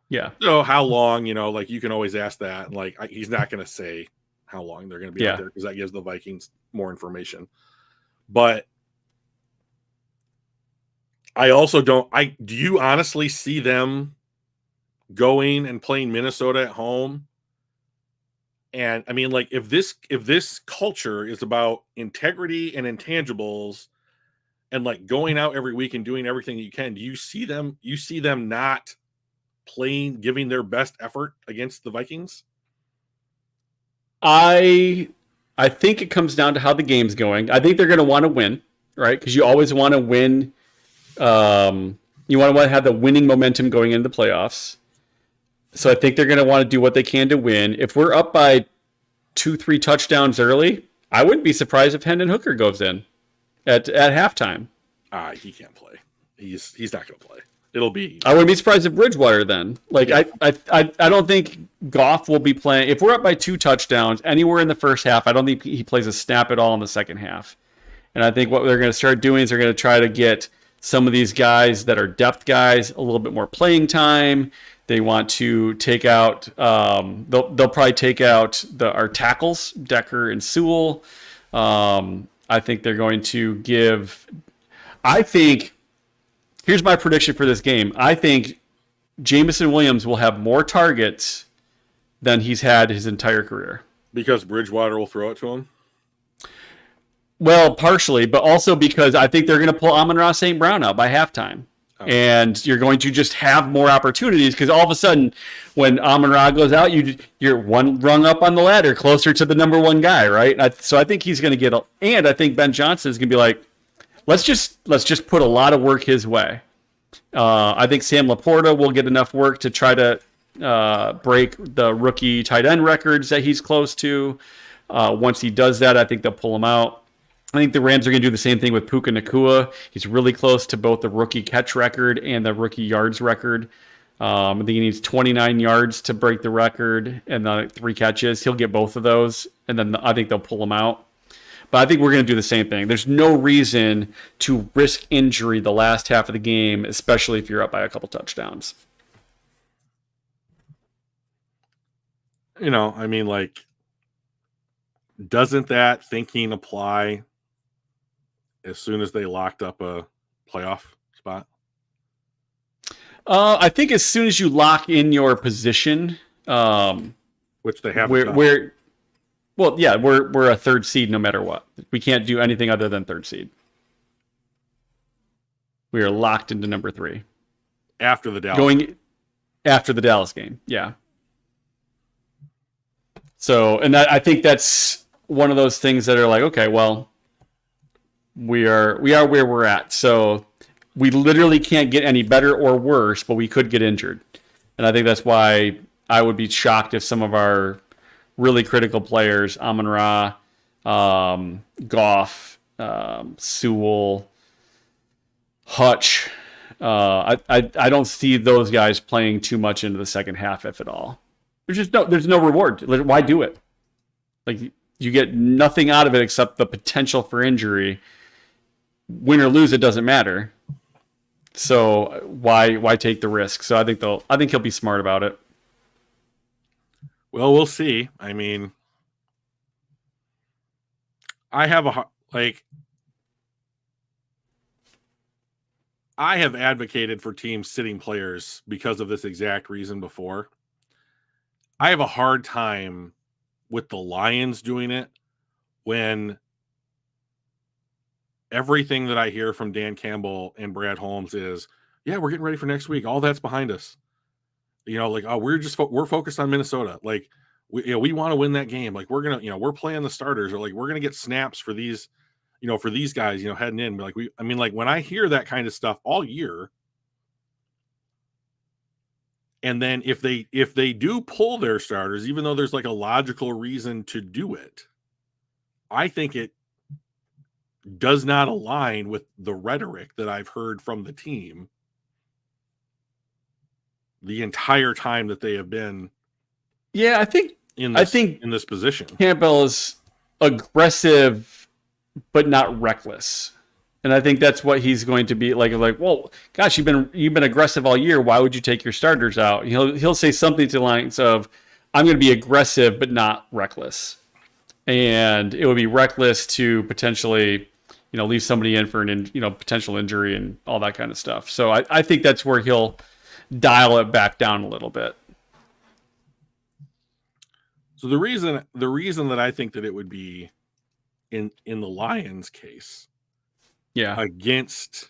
Speaker 2: Yeah.
Speaker 1: So how long, like you can always ask that. And like, he's not going to say how long they're going to be out there because that gives the Vikings more information. But I also do you honestly see them going and playing Minnesota at home? And I mean, like, if this culture is about integrity and intangibles and like going out every week and doing everything you can, do you see them not playing, giving their best effort against the Vikings?
Speaker 2: I think it comes down to how the game's going. I think they're going to want to win, right? Because you always want to win. You want to have the winning momentum going into the playoffs. So I think they're going to want to do what they can to win. If we're up by 2-3 touchdowns early, I wouldn't be surprised if Hendon Hooker goes in at halftime.
Speaker 1: He can't play. He's not going to play. It'll be.
Speaker 2: I wouldn't be surprised if Bridgewater then. Like yeah. I don't think Goff will be playing. If we're up by 2 touchdowns anywhere in the first half, I don't think he plays a snap at all in the second half. And I think what they're going to start doing is they're going to try to get some of these guys that are depth guys a little bit more playing time. They want to take out. They'll probably take out our tackles, Decker and Sewell. I think they're going to give. I think. Here's my prediction for this game. I think Jameson Williams will have more targets than he's had his entire career.
Speaker 1: Because Bridgewater will throw it to him?
Speaker 2: Well, partially, but also because I think they're going to pull Amon-Ra St. Brown out by halftime. Oh. And you're going to just have more opportunities because all of a sudden when Amon-Ra goes out, you're one rung up on the ladder closer to the number one guy, right? So I think he's going to get and I think Ben Johnson is going to be like, let's just put a lot of work his way. I think Sam Laporta will get enough work to try to break the rookie tight end records that he's close to. Once he does that, I think they'll pull him out. I think the Rams are going to do the same thing with Puka Nacua. He's really close to both the rookie catch record and the rookie yards record. I think he needs 29 yards to break the record and the 3 catches. He'll get both of those, and then I think they'll pull him out. But I think we're going to do the same thing. There's no reason to risk injury the last half of the game, especially if you're up by a couple touchdowns.
Speaker 1: I mean, like, doesn't that thinking apply as soon as they locked up a playoff spot?
Speaker 2: I think as soon as you lock in your position,
Speaker 1: which they have,
Speaker 2: well, yeah, we're a 3rd seed no matter what. We can't do anything other than 3rd seed. We are locked into number 3
Speaker 1: after the
Speaker 2: Dallas game. Yeah. So, and I think that's one of those things that are like, okay, well, we are where we're at. So we literally can't get any better or worse, but we could get injured. And I think that's why I would be shocked if some of our really critical players, Amon-Ra, Goff, Sewell, Hutch, I don't see those guys playing too much into the second half, if at all. There's no reward. Why do it? Like, you get nothing out of it except the potential for injury. Win or lose, it doesn't matter. So why take the risk? So I think he'll be smart about it.
Speaker 1: Well, we'll see. I mean, I have advocated for teams sitting players because of this exact reason before. I have a hard time with the Lions doing it when everything that I hear from Dan Campbell and Brad Holmes is, yeah, we're getting ready for next week. All that's behind us. Like, oh, we're focused on Minnesota. Like, we want to win that game. Like, we're going to, we're playing the starters, or like, we're going to get snaps for these, for these guys, heading in. Like, when I hear that kind of stuff all year, and then if they do pull their starters, even though there's like a logical reason to do it, I think it does not align with the rhetoric that I've heard from the team the entire time that they have been.
Speaker 2: Yeah, I think
Speaker 1: in this position,
Speaker 2: Campbell is aggressive, but not reckless. And I think that's what he's going to be like. Well, gosh, you've been aggressive all year. Why would you take your starters out? He'll say something to the lines of, "I'm going to be aggressive, but not reckless." And it would be reckless to potentially, leave somebody in for an potential injury and all that kind of stuff. So I think that's where he'll dial it back down a little bit.
Speaker 1: So the reason that I think that it would be in the Lions case, against,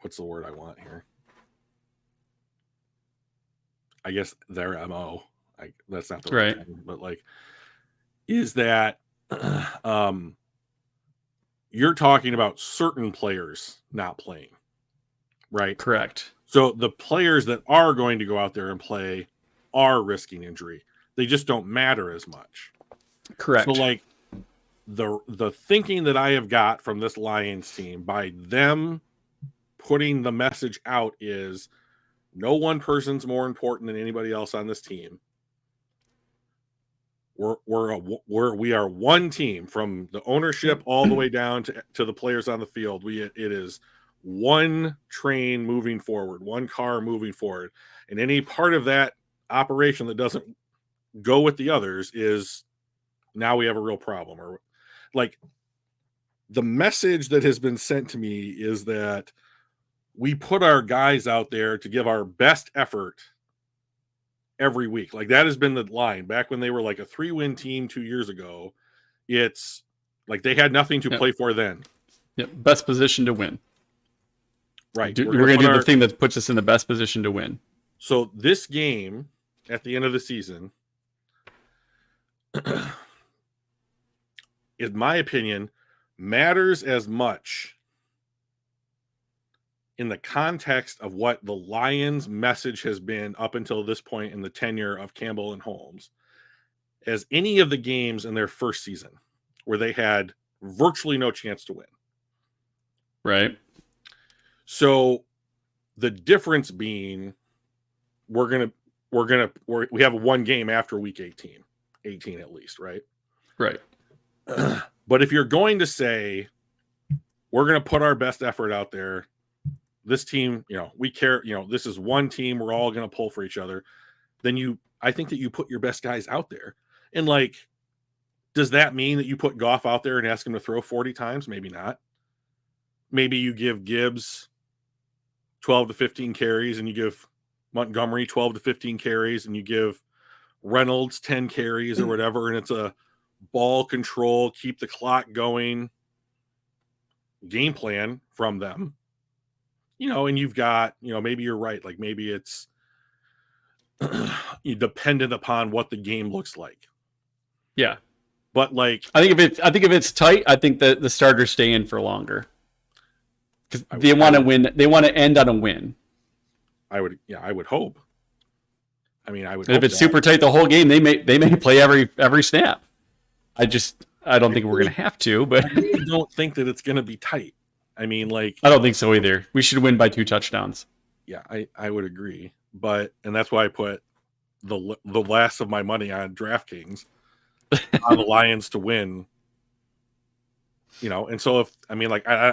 Speaker 1: what's the word I want here? I guess their MO. That's not the right thing, but like, is that you're talking about certain players not playing, right?
Speaker 2: Correct.
Speaker 1: So the players that are going to go out there and play are risking injury. They just don't matter as much.
Speaker 2: Correct.
Speaker 1: So like the thinking that I have got from this Lions team by them putting the message out is no one person's more important than anybody else on this team. We are one team from the ownership all the way down to the players on the field. It is one train moving forward, one car moving forward, and any part of that operation that doesn't go with the others is now we have a real problem. Or like the message that has been sent to me is that we put our guys out there to give our best effort every week. Like that has been the line back when they were like a 3-win team 2 years ago. It's like they had nothing to play for then.
Speaker 2: Yep. Best position to win.
Speaker 1: Right.
Speaker 2: We're going to do the thing that puts us in the best position to win.
Speaker 1: So this game at the end of the season, in my opinion, matters as much in the context of what the Lions' message has been up until this point in the tenure of Campbell and Holmes as any of the games in their first season where they had virtually no chance to win.
Speaker 2: Right.
Speaker 1: So the difference being we have one game after week 18 at least, right?
Speaker 2: Right.
Speaker 1: But if you're going to say we're going to put our best effort out there, this team, we care, this is one team, we're all going to pull for each other, then I think that you put your best guys out there. And like, does that mean that you put Goff out there and ask him to throw 40 times? Maybe not. Maybe you give Gibbs 12 to 15 carries and you give Montgomery 12 to 15 carries and you give Reynolds 10 carries or whatever. And it's a ball control, keep the clock going game plan from them. And you've got, maybe you're right. Like maybe it's dependent upon what the game looks like.
Speaker 2: Yeah.
Speaker 1: But like,
Speaker 2: I think if it's tight, I think that the starters stay in for longer because they want to win. They want to end on a win.
Speaker 1: I would hope. I mean, I would.
Speaker 2: If it's super tight the whole game, they may play every snap. I don't think we're going to have to, but
Speaker 1: I don't think that it's going to be tight. I mean, like,
Speaker 2: I don't think so either. We should win by 2 touchdowns.
Speaker 1: Yeah, I would agree. And that's why I put the last of my money on DraftKings on the Lions to win. And so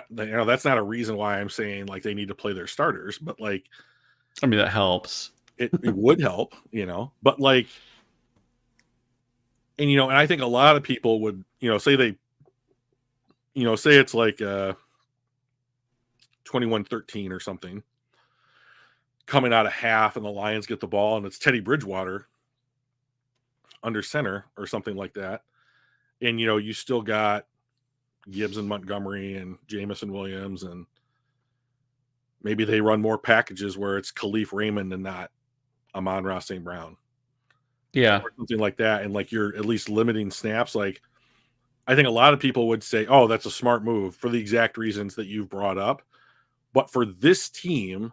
Speaker 1: that's not a reason why I'm saying like they need to play their starters, but like,
Speaker 2: I mean, that helps.
Speaker 1: It would help, but like, and and I think a lot of people would, say they, say it's like 21-13 or something coming out of half and the Lions get the ball and it's Teddy Bridgewater under center or something like that. And, you still got Gibbs and Montgomery and Jamison Williams, and maybe they run more packages where it's Khalif Raymond and not Amon-Ra St. Brown.
Speaker 2: Yeah.
Speaker 1: Or something like that. And like you're at least limiting snaps. Like I think a lot of people would say, oh, that's a smart move for the exact reasons that you've brought up. But for this team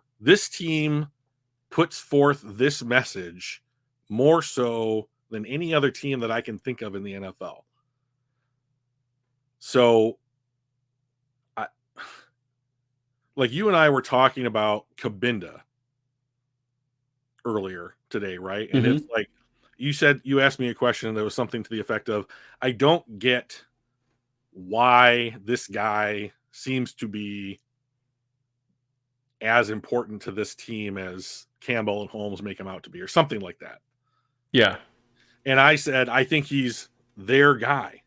Speaker 1: puts forth this message more so than any other team that I can think of in the NFL. So, like you and I were talking about Cabinda earlier today, right? And it's like you asked me a question and there was something to the effect of, I don't get why this guy seems to be as important to this team as Campbell and Holmes make him out to be, or something like that.
Speaker 2: Yeah.
Speaker 1: And I said, I think he's their guy.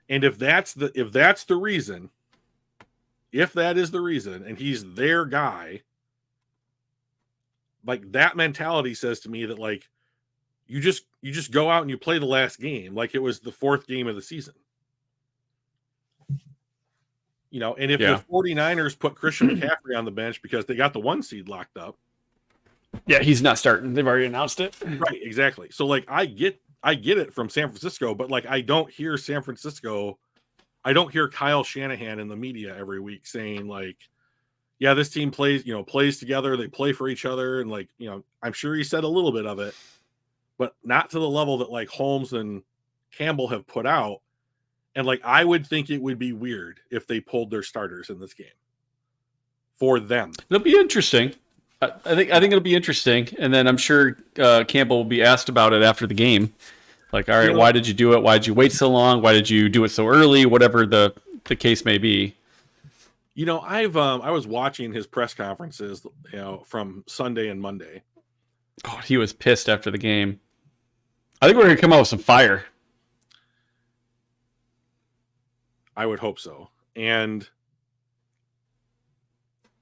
Speaker 1: And if that is the reason, and he's their guy, like that mentality says to me that like you just go out and you play the last game like it was the fourth game of the season. And if the 49ers put Christian McCaffrey on the bench because they got the 1 seed locked up.
Speaker 2: Yeah, he's not starting. They've already announced it.
Speaker 1: Right, exactly. So like I get it from San Francisco, but like I don't hear Kyle Shanahan in the media every week saying like, yeah, this team plays together, they play for each other, and like, I'm sure he said a little bit of it, but not to the level that like Holmes and Campbell have put out. And like I would think it would be weird if they pulled their starters in this game for them.
Speaker 2: It'll be interesting. I think it'll be interesting, and then I'm sure Campbell will be asked about it after the game. Like, all right, why did you do it? Why did you wait so long? Why did you do it so early? Whatever the case may be.
Speaker 1: I was watching his press conferences, from Sunday and Monday.
Speaker 2: Oh, he was pissed after the game. I think we're gonna come out with some fire.
Speaker 1: I would hope so. And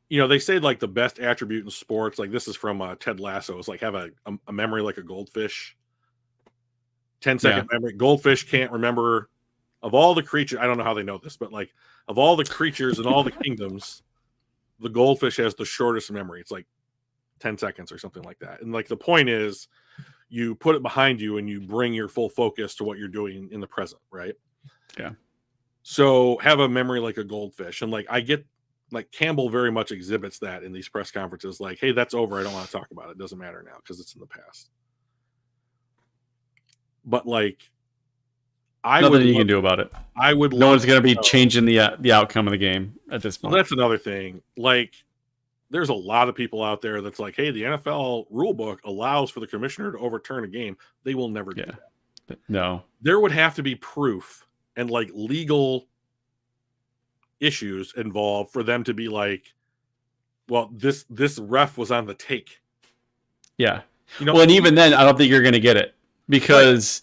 Speaker 1: they say like the best attribute in sports, like this is from Ted Lasso, is like have a memory like a goldfish. 10-second memory. Goldfish can't remember of all the creatures. I don't know how they know this, but like of all the creatures in all the kingdoms, the goldfish has the shortest memory. It's like 10 seconds or something like that. And like the point is you put it behind you and you bring your full focus to what you're doing in the present, right?
Speaker 2: Yeah.
Speaker 1: So have a memory like a goldfish. And like I get like Campbell very much exhibits that in these press conferences, like, hey, that's over. I don't want to talk about it. It doesn't matter now because it's in the past. But like
Speaker 2: nothing you can do about it.
Speaker 1: I would
Speaker 2: no one's going to be changing the outcome of the game at this point.
Speaker 1: Well, that's another thing. Like there's a lot of people out there that's like, hey, the NFL rule book allows for the commissioner to overturn a game. They will never do that.
Speaker 2: No.
Speaker 1: There would have to be proof and like legal issues involved for them to be like, well, this ref was on the take.
Speaker 2: Yeah. Well, and even then, I don't think you're going to get it because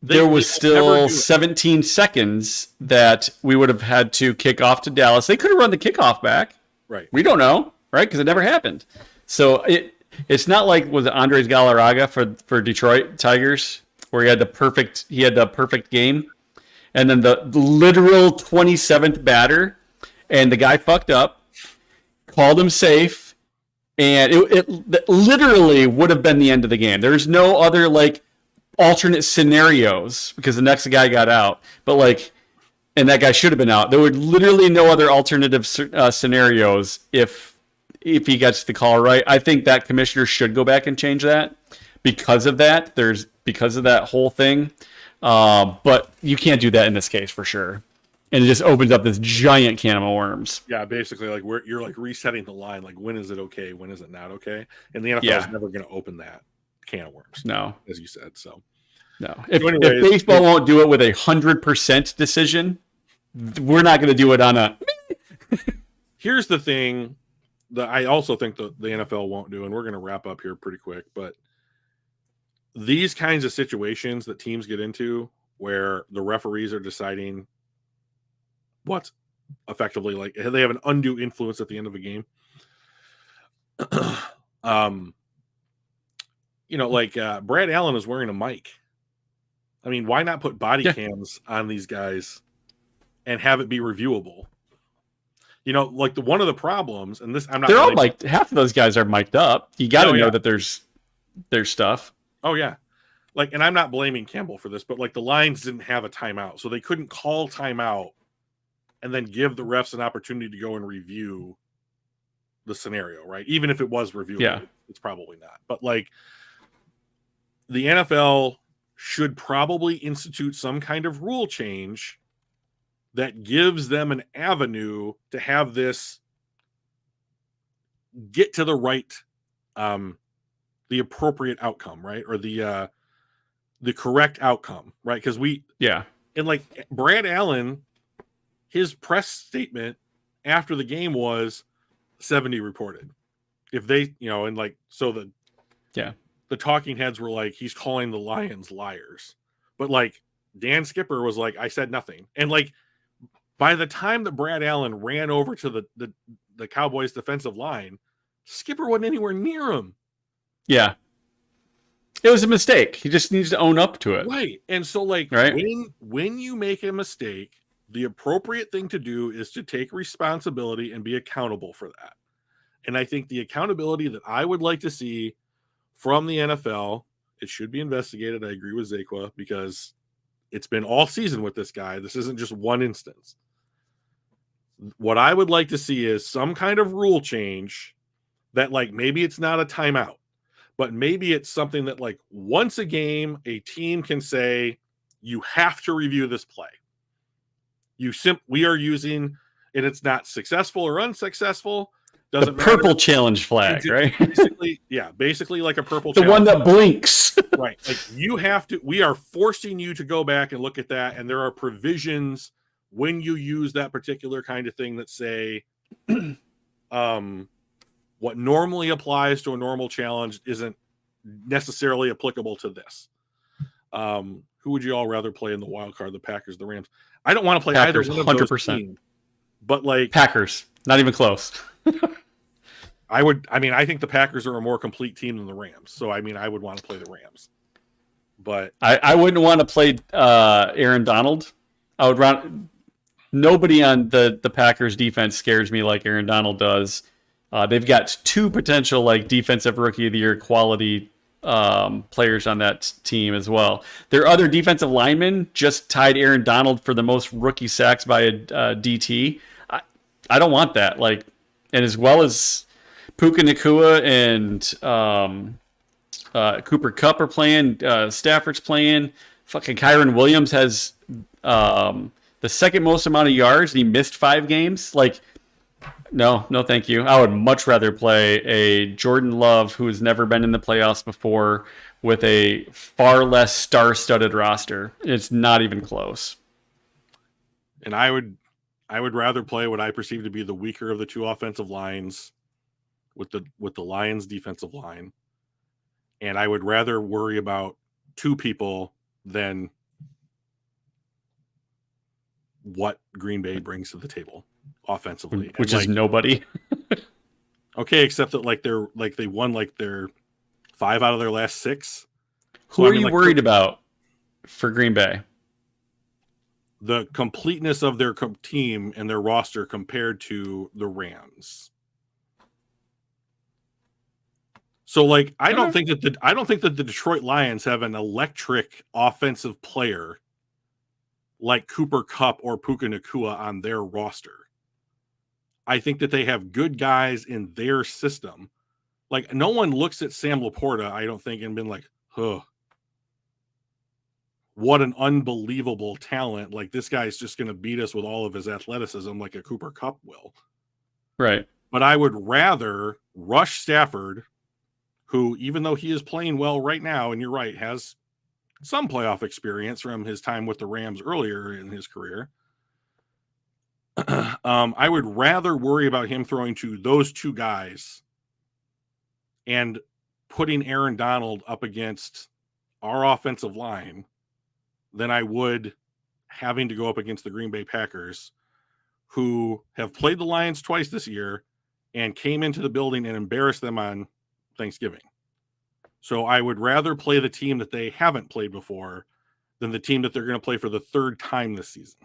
Speaker 2: there was still 17 seconds that we would have had to kick off to Dallas. They could have run the kickoff back.
Speaker 1: Right.
Speaker 2: We don't know, right? Because it never happened. So it's not like was it Andres Galarraga for Detroit Tigers where he had the perfect game. And then the literal 27th batter, and the guy fucked up, called him safe, and it literally would have been the end of the game. There's no other like alternate scenarios because the next guy got out, but like, and that guy should have been out. There would literally no other alternative scenarios if he gets the call right. I think that commissioner should go back and change that because of that. Because of that whole thing. But you can't do that in this case for sure. And it just opens up this giant can of worms.
Speaker 1: Yeah, basically, like you're like resetting the line. Like, when is it okay? When is it not okay? And the NFL is never going to open that can of worms.
Speaker 2: No,
Speaker 1: as you said. So
Speaker 2: no. If baseball won't do it with 100% decision, we're not going to do it on a.
Speaker 1: Here's the thing that I also think the NFL won't do, and we're going to wrap up here pretty quick, but these kinds of situations that teams get into where the referees are deciding what's effectively like they have an undue influence at the end of a game. Brad Allen is wearing a mic. I mean, why not put body cams on these guys and have it be reviewable? Like one of the problems, and this, I'm not.
Speaker 2: They're all mic'd. Half of those guys are mic'd up. You got to know that there's stuff.
Speaker 1: Oh yeah. And I'm not blaming Campbell for this, but like the Lions didn't have a timeout, so they couldn't call timeout and then give the refs an opportunity to go and review the scenario, right? Even if it was reviewable, it's probably not. But like the NFL should probably institute some kind of rule change that gives them an avenue to have this get to the right, the appropriate outcome, right? Or the correct outcome, right? Because and like Brad Allen, his press statement after the game was 70 reported. If they, and like, so the talking heads were like, he's calling the Lions liars. But like Dan Skipper was like, I said nothing. And like by the time that Brad Allen ran over to the Cowboys defensive line, Skipper wasn't anywhere near him.
Speaker 2: Yeah. It was a mistake. He just needs to own up to it.
Speaker 1: Right. And so like when you make a mistake, the appropriate thing to do is to take responsibility and be accountable for that. And I think the accountability that I would like to see from the NFL, it should be investigated. I agree with Zakwa because it's been all season with this guy. This isn't just one instance. What I would like to see is some kind of rule change that like maybe it's not a timeout, but maybe it's something that like once a game, a team can say, you have to review this play. We are using, and it's not successful or unsuccessful. Doesn't
Speaker 2: the purple
Speaker 1: matter.
Speaker 2: Challenge flag, right?
Speaker 1: Basically like a purple
Speaker 2: the
Speaker 1: challenge.
Speaker 2: one that blinks.
Speaker 1: Right. Like you have to, we are forcing you to go back and look at that. And there are provisions when you use that particular kind of thing that say, what normally applies to a normal challenge isn't necessarily applicable to this. Who would you all rather play in the wild card, the Packers, the Rams? I don't want to play
Speaker 2: Packers,
Speaker 1: either one of
Speaker 2: 100%.
Speaker 1: those teams, but like
Speaker 2: Packers, not even close.
Speaker 1: I think the Packers are a more complete team than the Rams. So, I would want to play the Rams. But
Speaker 2: I wouldn't want to play Aaron Donald. I would run. Nobody on the Packers defense scares me like Aaron Donald does. They've got two potential like defensive rookie of the year quality players on that team as well. Their other defensive linemen just tied Aaron Donald for the most rookie sacks by a DT. I don't want that. Like, and as well as Puka Nacua and Cooper Kupp are playing. Stafford's playing. Fucking Kyron Williams has the second most amount of yards. And he missed 5 games. Like, no, thank you. I would much rather play a Jordan Love who has never been in the playoffs before with a far less star-studded roster. It's not even close.
Speaker 1: And I would rather play what I perceive to be the weaker of the two offensive lines with the Lions defensive line. And I would rather worry about 2 people than what Green Bay brings to the table offensively,
Speaker 2: which is nobody.
Speaker 1: Okay, except that they won their 5 out of their last 6.
Speaker 2: Who are you worried about for Green Bay?
Speaker 1: The completeness of their team and their roster compared to the Rams. So I don't think that the Detroit Lions have an electric offensive player like Cooper Kupp or Puka Nacua on their roster. I think that they have good guys in their system. Like, no one looks at Sam Laporta, I don't think, and been like, huh, what an unbelievable talent. Like, this guy's just going to beat us with all of his athleticism like a Cooper Kupp will.
Speaker 2: Right.
Speaker 1: But I would rather rush Stafford, who, even though he is playing well right now, and you're right, has some playoff experience from his time with the Rams earlier in his career. I would rather worry about him throwing to those 2 guys and putting Aaron Donald up against our offensive line than I would having to go up against the Green Bay Packers, who have played the Lions twice this year and came into the building and embarrassed them on Thanksgiving. So I would rather play the team that they haven't played before than the team that they're going to play for the 3rd time this season.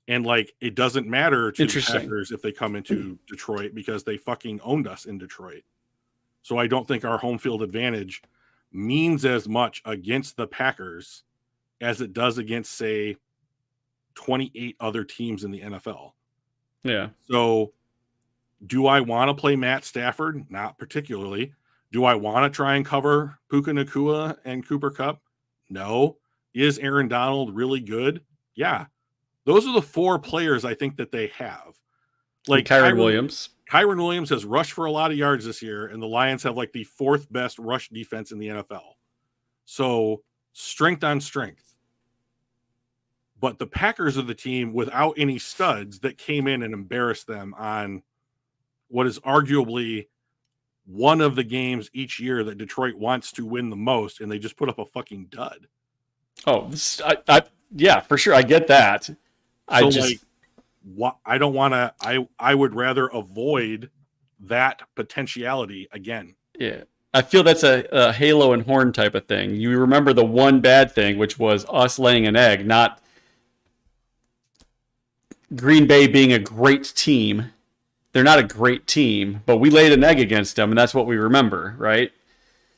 Speaker 1: And it doesn't matter to the Packers if they come into Detroit because they fucking owned us in Detroit. So I don't think our home field advantage means as much against the Packers as it does against, say, 28 other teams in the NFL.
Speaker 2: Yeah.
Speaker 1: So do I want to play Matt Stafford? Not particularly. Do I want to try and cover Puka Nacua and Cooper Kupp? No. Is Aaron Donald really good? Yeah. Those are the 4 players I think that they have. Like
Speaker 2: Kyron Williams.
Speaker 1: Kyron Williams has rushed for a lot of yards this year, and the Lions have the 4th best rush defense in the NFL. So strength on strength. But the Packers are the team without any studs that came in and embarrassed them on what is arguably one of the games each year that Detroit wants to win the most, and they just put up a fucking dud.
Speaker 2: Oh, yeah, for sure. I get that.
Speaker 1: I don't want to. I would rather avoid that potentiality again.
Speaker 2: Yeah. I feel that's a Halo and Horn type of thing. You remember the one bad thing, which was us laying an egg, not Green Bay being a great team. They're not a great team, but we laid an egg against them, and that's what we remember, right?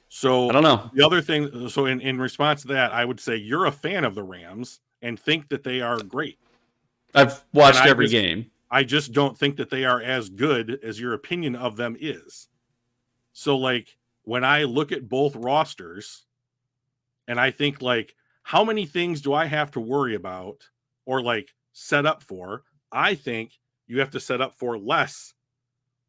Speaker 1: So
Speaker 2: I don't know.
Speaker 1: The other thing, so in response to that, I would say you're a fan of the Rams and think that they are great.
Speaker 2: I've watched every game.
Speaker 1: I just don't think that they are as good as your opinion of them is. So, like, when I look at both rosters and I think, like, how many things do I have to worry about or, like, set up for? I think you have to set up for less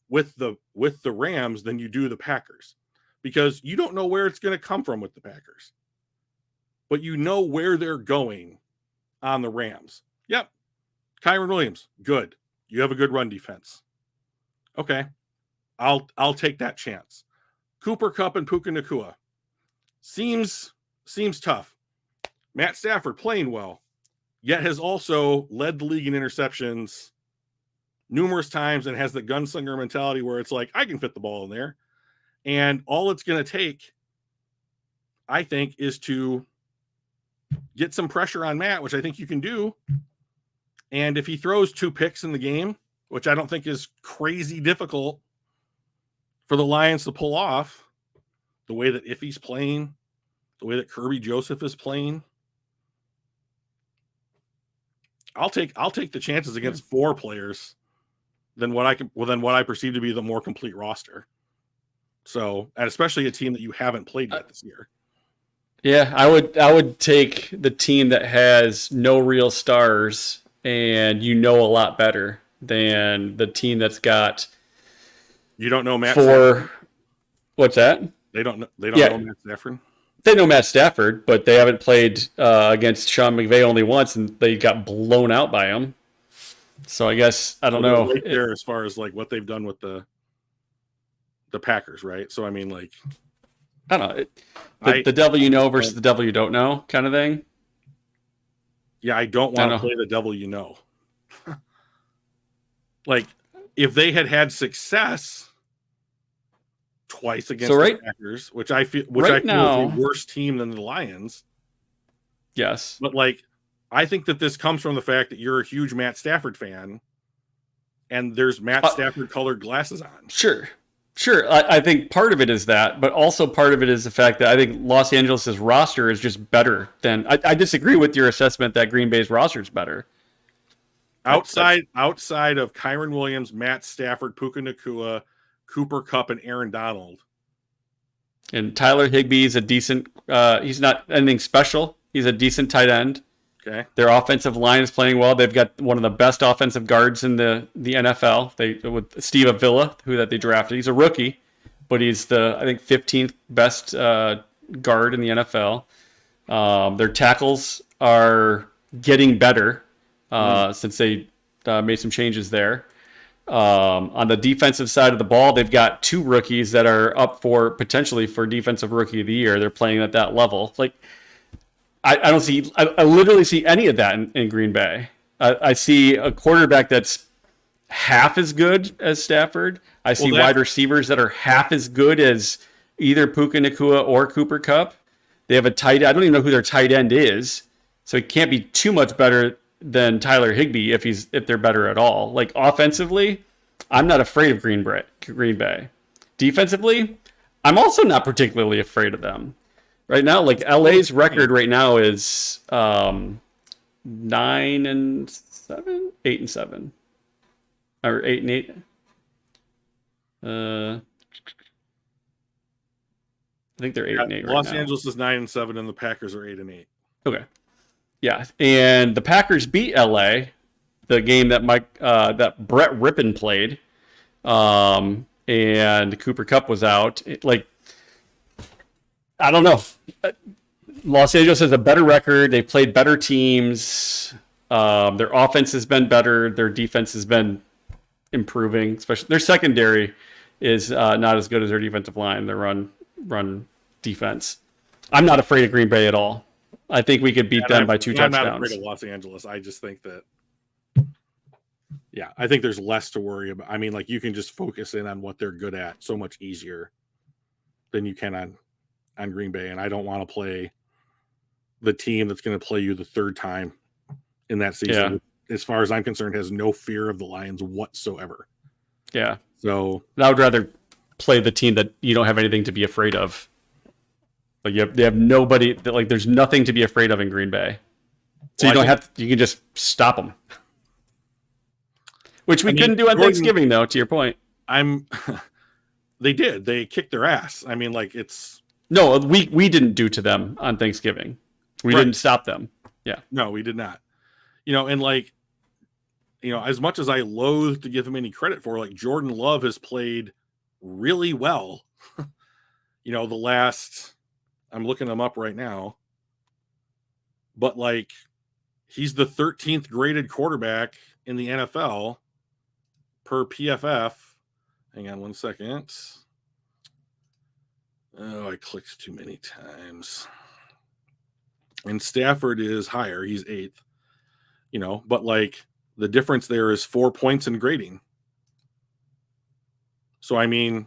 Speaker 1: with the Rams than you do the Packers, because you don't know where it's going to come from with the Packers, but you know where they're going on the Rams. Yep. Kyren Williams, good. You have a good run defense. Okay. I'll take that chance. Cooper Kupp and Puka Nacua seems tough. Matt Stafford playing well, yet has also led the league in interceptions numerous times and has the gunslinger mentality where it's like, I can fit the ball in there. And all it's going to take, I think, is to get some pressure on Matt, which I think you can do. And if he throws 2 picks in the game, which I don't think is crazy difficult for the Lions to pull off, the way that Iffy's playing, the way that Kirby Joseph is playing, I'll take the chances against 4 players than what I perceive to be the more complete roster. So, and especially a team that you haven't played yet this year.
Speaker 2: Yeah, I would take the team that has no real stars and a lot better than the team that's got.
Speaker 1: You don't know Matt Stafford?
Speaker 2: What's that?
Speaker 1: They don't know Matt Stafford?
Speaker 2: They know Matt Stafford, but they haven't played against Sean McVay only once, and they got blown out by him. So I guess, I don't know.
Speaker 1: Right there as far as like what they've done with the Packers, right? So, I mean, like,
Speaker 2: I don't know. The devil you know versus the devil you don't know kind of thing.
Speaker 1: Yeah, I don't want to play the devil you know. Like, if they had success twice against the Packers, which I feel is a worse team than the Lions.
Speaker 2: Yes.
Speaker 1: But, like, I think that this comes from the fact that you're a huge Matt Stafford fan and there's Matt Stafford colored glasses on.
Speaker 2: Sure. I think part of it is that, but also part of it is the fact that I think Los Angeles' roster is just better than. I disagree with your assessment that Green Bay's roster is better.
Speaker 1: Outside of Kyren Williams, Matt Stafford, Puka Nacua, Cooper Kupp, and Aaron Donald.
Speaker 2: And Tyler Higbee is a decent. He's not anything special. He's a decent tight end.
Speaker 1: Okay.
Speaker 2: Their offensive line is playing well. They've got one of the best offensive guards in the NFL. With Steve Avila, that they drafted. He's a rookie, but he's the 15th best guard in the NFL. Their tackles are getting better since they made some changes there. On the defensive side of the ball, they've got 2 rookies that are up potentially for defensive rookie of the year. They're playing at that level. Like, I literally see any of that in Green Bay. I see a quarterback that's half as good as Stafford. I see wide receivers that are half as good as either Puka Nacua or Cooper Kupp. They have a tight end. I don't even know who their tight end is. So it can't be too much better than Tyler Higbee if they're better at all. Like, offensively, I'm not afraid of Green Bay. Defensively, I'm also not particularly afraid of them. Right now, like, LA's record right now is 9-7, 8-7, or 8-8. I think they're 8-8 right now.
Speaker 1: Los Angeles is 9-7, and the Packers are 8-8.
Speaker 2: Okay, yeah, and the Packers beat LA, the game that that Brett Rippon played, and Cooper Kupp was out. I don't know. Los Angeles has a better record. They've played better teams. Their offense has been better. Their defense has been improving. Especially their secondary is not as good as their defensive line. Their run defense. I'm not afraid of Green Bay at all. I think we could beat them by 2 touchdowns.
Speaker 1: I'm not afraid of Los Angeles. I just think that, I think there's less to worry about. I mean, like, you can just focus in on what they're good at so much easier than you can on Green Bay. And I don't want to play the team that's going to play you the third time in that season. Yeah. As far as I'm concerned, has no fear of the Lions whatsoever.
Speaker 2: Yeah.
Speaker 1: So
Speaker 2: I would rather play the team that you don't have anything to be afraid of. Like they have nobody that, like, there's nothing to be afraid of in Green Bay. So you can just stop them. Which we couldn't do on Thanksgiving, though, to your point.
Speaker 1: They did. They kicked their ass. I mean, like, it's...
Speaker 2: No, we didn't do to them on Thanksgiving. We didn't stop them. Yeah.
Speaker 1: No, we did not. And, like, as much as I loathe to give him any credit for, like, Jordan Love has played really well. The last... I'm looking him up right now. But, like, he's the 13th graded quarterback in the NFL per PFF. Hang on one second. Oh, I clicked too many times. And Stafford is higher. He's 8th. But, like, the difference there is 4 points in grading. So, I mean,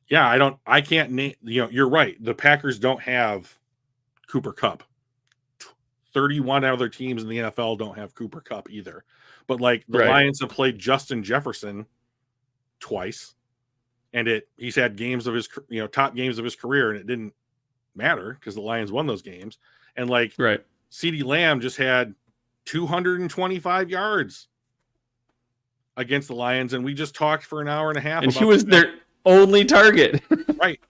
Speaker 1: yeah, I can't name, you're right. The Packers don't have Cooper Kupp. 31 other teams in the NFL don't have Cooper Kupp either. But, like, the Lions have played Justin Jefferson twice, and he's had games of his, top games of his career, and it didn't matter because the Lions won those games. And, like, CeeDee Lamb just had 225 yards against the Lions, and we just talked for an hour and a half.
Speaker 2: And he was their only target.
Speaker 1: Right.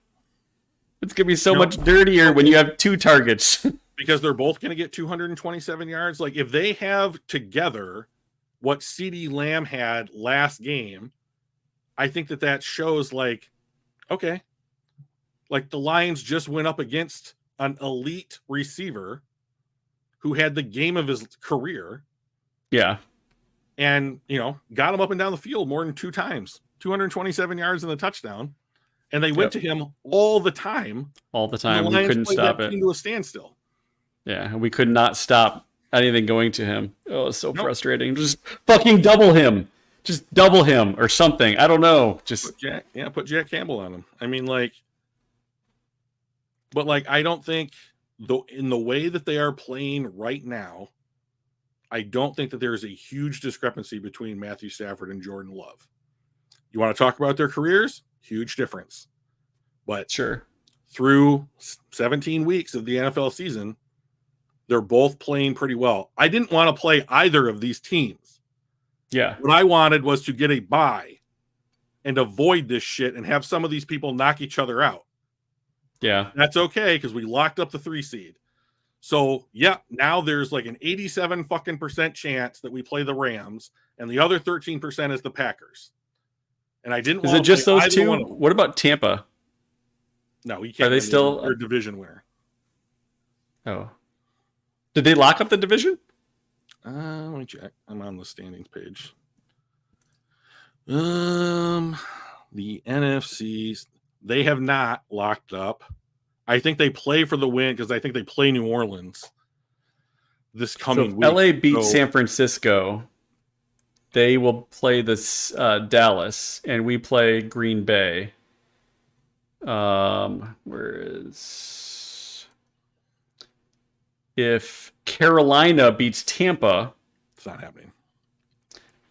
Speaker 2: It's going to be so much dirtier when you have 2 targets.
Speaker 1: Because they're both going to get 227 yards. Like, if they have together what CeeDee Lamb had last game, I think that shows, like, okay, like, the Lions just went up against an elite receiver who had the game of his career.
Speaker 2: Yeah.
Speaker 1: And, got him up and down the field more than 2 times, 227 yards in the touchdown. And they went to him all the time.
Speaker 2: All the time. We couldn't stop it.
Speaker 1: Into a standstill.
Speaker 2: Yeah, we could not stop anything going to him. Oh, it's so frustrating. Just fucking double him. Just double him or something. I don't know. Just
Speaker 1: put Jack Campbell on him. I mean, like, but, like, I don't think in the way that they are playing right now, I don't think that there is a huge discrepancy between Matthew Stafford and Jordan Love. You want to talk about their careers? Huge difference. But
Speaker 2: sure,
Speaker 1: through 17 weeks of the NFL season, they're both playing pretty well. I didn't want to play either of these teams.
Speaker 2: Yeah.
Speaker 1: What I wanted was to get a bye and avoid this shit and have some of these people knock each other out.
Speaker 2: Yeah.
Speaker 1: That's okay because we locked up the 3 seed. So, now there's like an 87% chance that we play the Rams, and the other 13% is the Packers. And I didn't want to.
Speaker 2: Is it just those 2? What about Tampa?
Speaker 1: No, you can't.
Speaker 2: Are they still
Speaker 1: a division winner?
Speaker 2: Oh. Did they lock up the division?
Speaker 1: Let me check. I'm on the standings page. The NFCs, they have not locked up. I think they play for the win because I think they play New Orleans this coming week.
Speaker 2: LA beat San Francisco. They will play this Dallas, and we play Green Bay. If Carolina beats Tampa,
Speaker 1: it's not happening.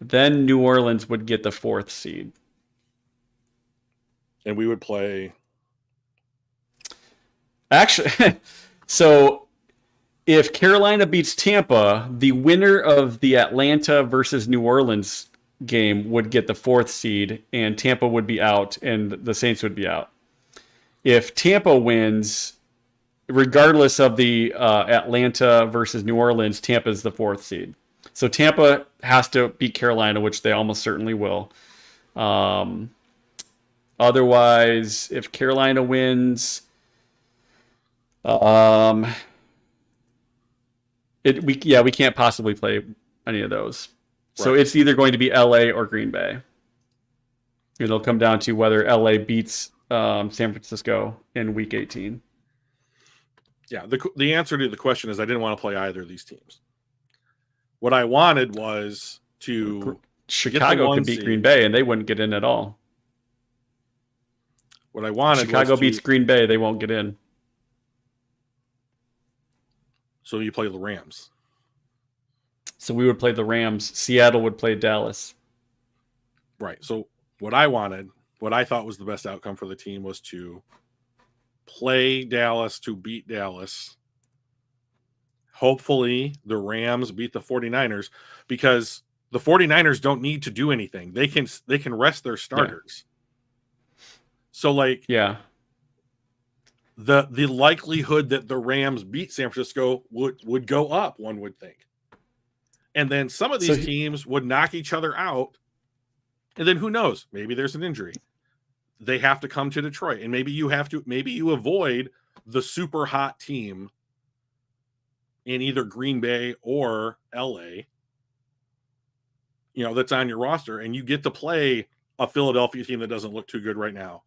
Speaker 2: Then New Orleans would get the 4th seed.
Speaker 1: And we would play.
Speaker 2: Actually, so if Carolina beats Tampa, the winner of the Atlanta versus New Orleans game would get the 4th seed, and Tampa would be out, and the Saints would be out. If Tampa wins, regardless of the Atlanta versus New Orleans, Tampa's the 4th seed. So Tampa has to beat Carolina, which they almost certainly will. Otherwise, if Carolina wins, if We can't possibly play any of those. So
Speaker 1: Right.
Speaker 2: it's either going to be LA or Green Bay. It'll come down to whether LA beats San Francisco in Week 18.
Speaker 1: Yeah, the answer to the question is I didn't want to play either of these teams. What I wanted was to
Speaker 2: Chicago could beat Green Bay and they wouldn't get in at all.
Speaker 1: What I wanted
Speaker 2: Chicago
Speaker 1: was
Speaker 2: beats Green Bay, they won't get in.
Speaker 1: So you play the Rams.
Speaker 2: So we would play the Rams. Seattle would play Dallas.
Speaker 1: Right. So what I wanted, what I thought was the best outcome for the team was to play Dallas to beat Dallas. Hopefully the Rams beat the 49ers because the 49ers don't need to do anything. They can rest their starters. Yeah. So the likelihood that the Rams beat San Francisco would go up, one would think. And then some of these teams would knock each other out. And then who knows? Maybe there's an injury. They have to come to Detroit. And maybe you avoid the super hot team in either Green Bay or LA, that's on your roster. And you get to play a Philadelphia team that doesn't look too good right now.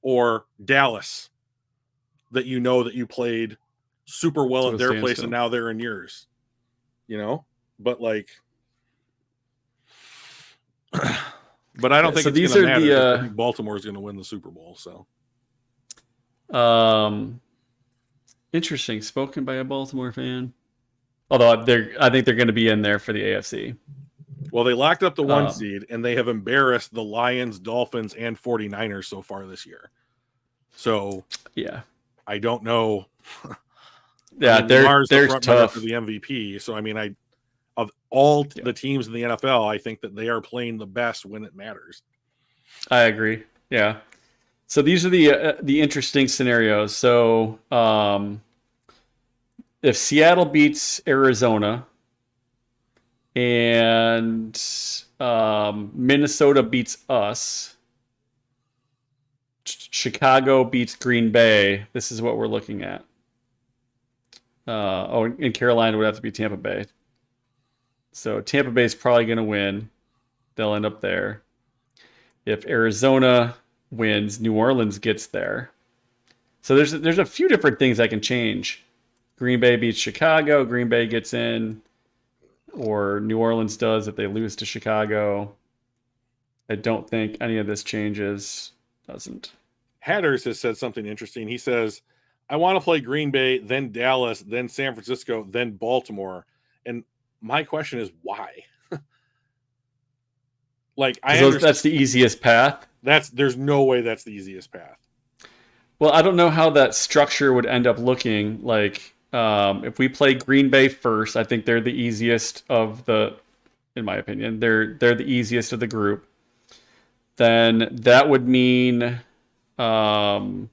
Speaker 1: Or Dallas that that you played super well at their place and now they're in yours. But but I don't think it's going to matter. I think Baltimore is going to win the Super Bowl. So,
Speaker 2: interesting. Spoken by a Baltimore fan. Although I think they're going to be in there for the AFC.
Speaker 1: Well, they locked up the 1 seed, and they have embarrassed the Lions, Dolphins, and 49ers so far this year. So,
Speaker 2: yeah,
Speaker 1: I don't know.
Speaker 2: Yeah, they're tough
Speaker 1: for the MVP. So, of all the teams in the NFL, I think that they are playing the best when it matters.
Speaker 2: I agree. Yeah. So these are the interesting scenarios. So if Seattle beats Arizona and Minnesota beats us, Chicago beats Green Bay, this is what we're looking at. And Carolina would have to be Tampa Bay. So Tampa Bay is probably going to win. They'll end up there. If Arizona wins, New Orleans gets there. So there's a few different things that can change. Green Bay beats Chicago, Green Bay gets in, or New Orleans does if they lose to Chicago. I don't think any of this changes. Doesn't.
Speaker 1: Hatters has said something interesting. He says, I want to play Green Bay, then Dallas, then San Francisco, then Baltimore. And my question is why?
Speaker 2: That's the easiest path.
Speaker 1: There's no way that's the easiest path.
Speaker 2: Well, I don't know how that structure would end up looking. If we play Green Bay first, I think they're the easiest in my opinion, they're the easiest of the group. Then that would mean, so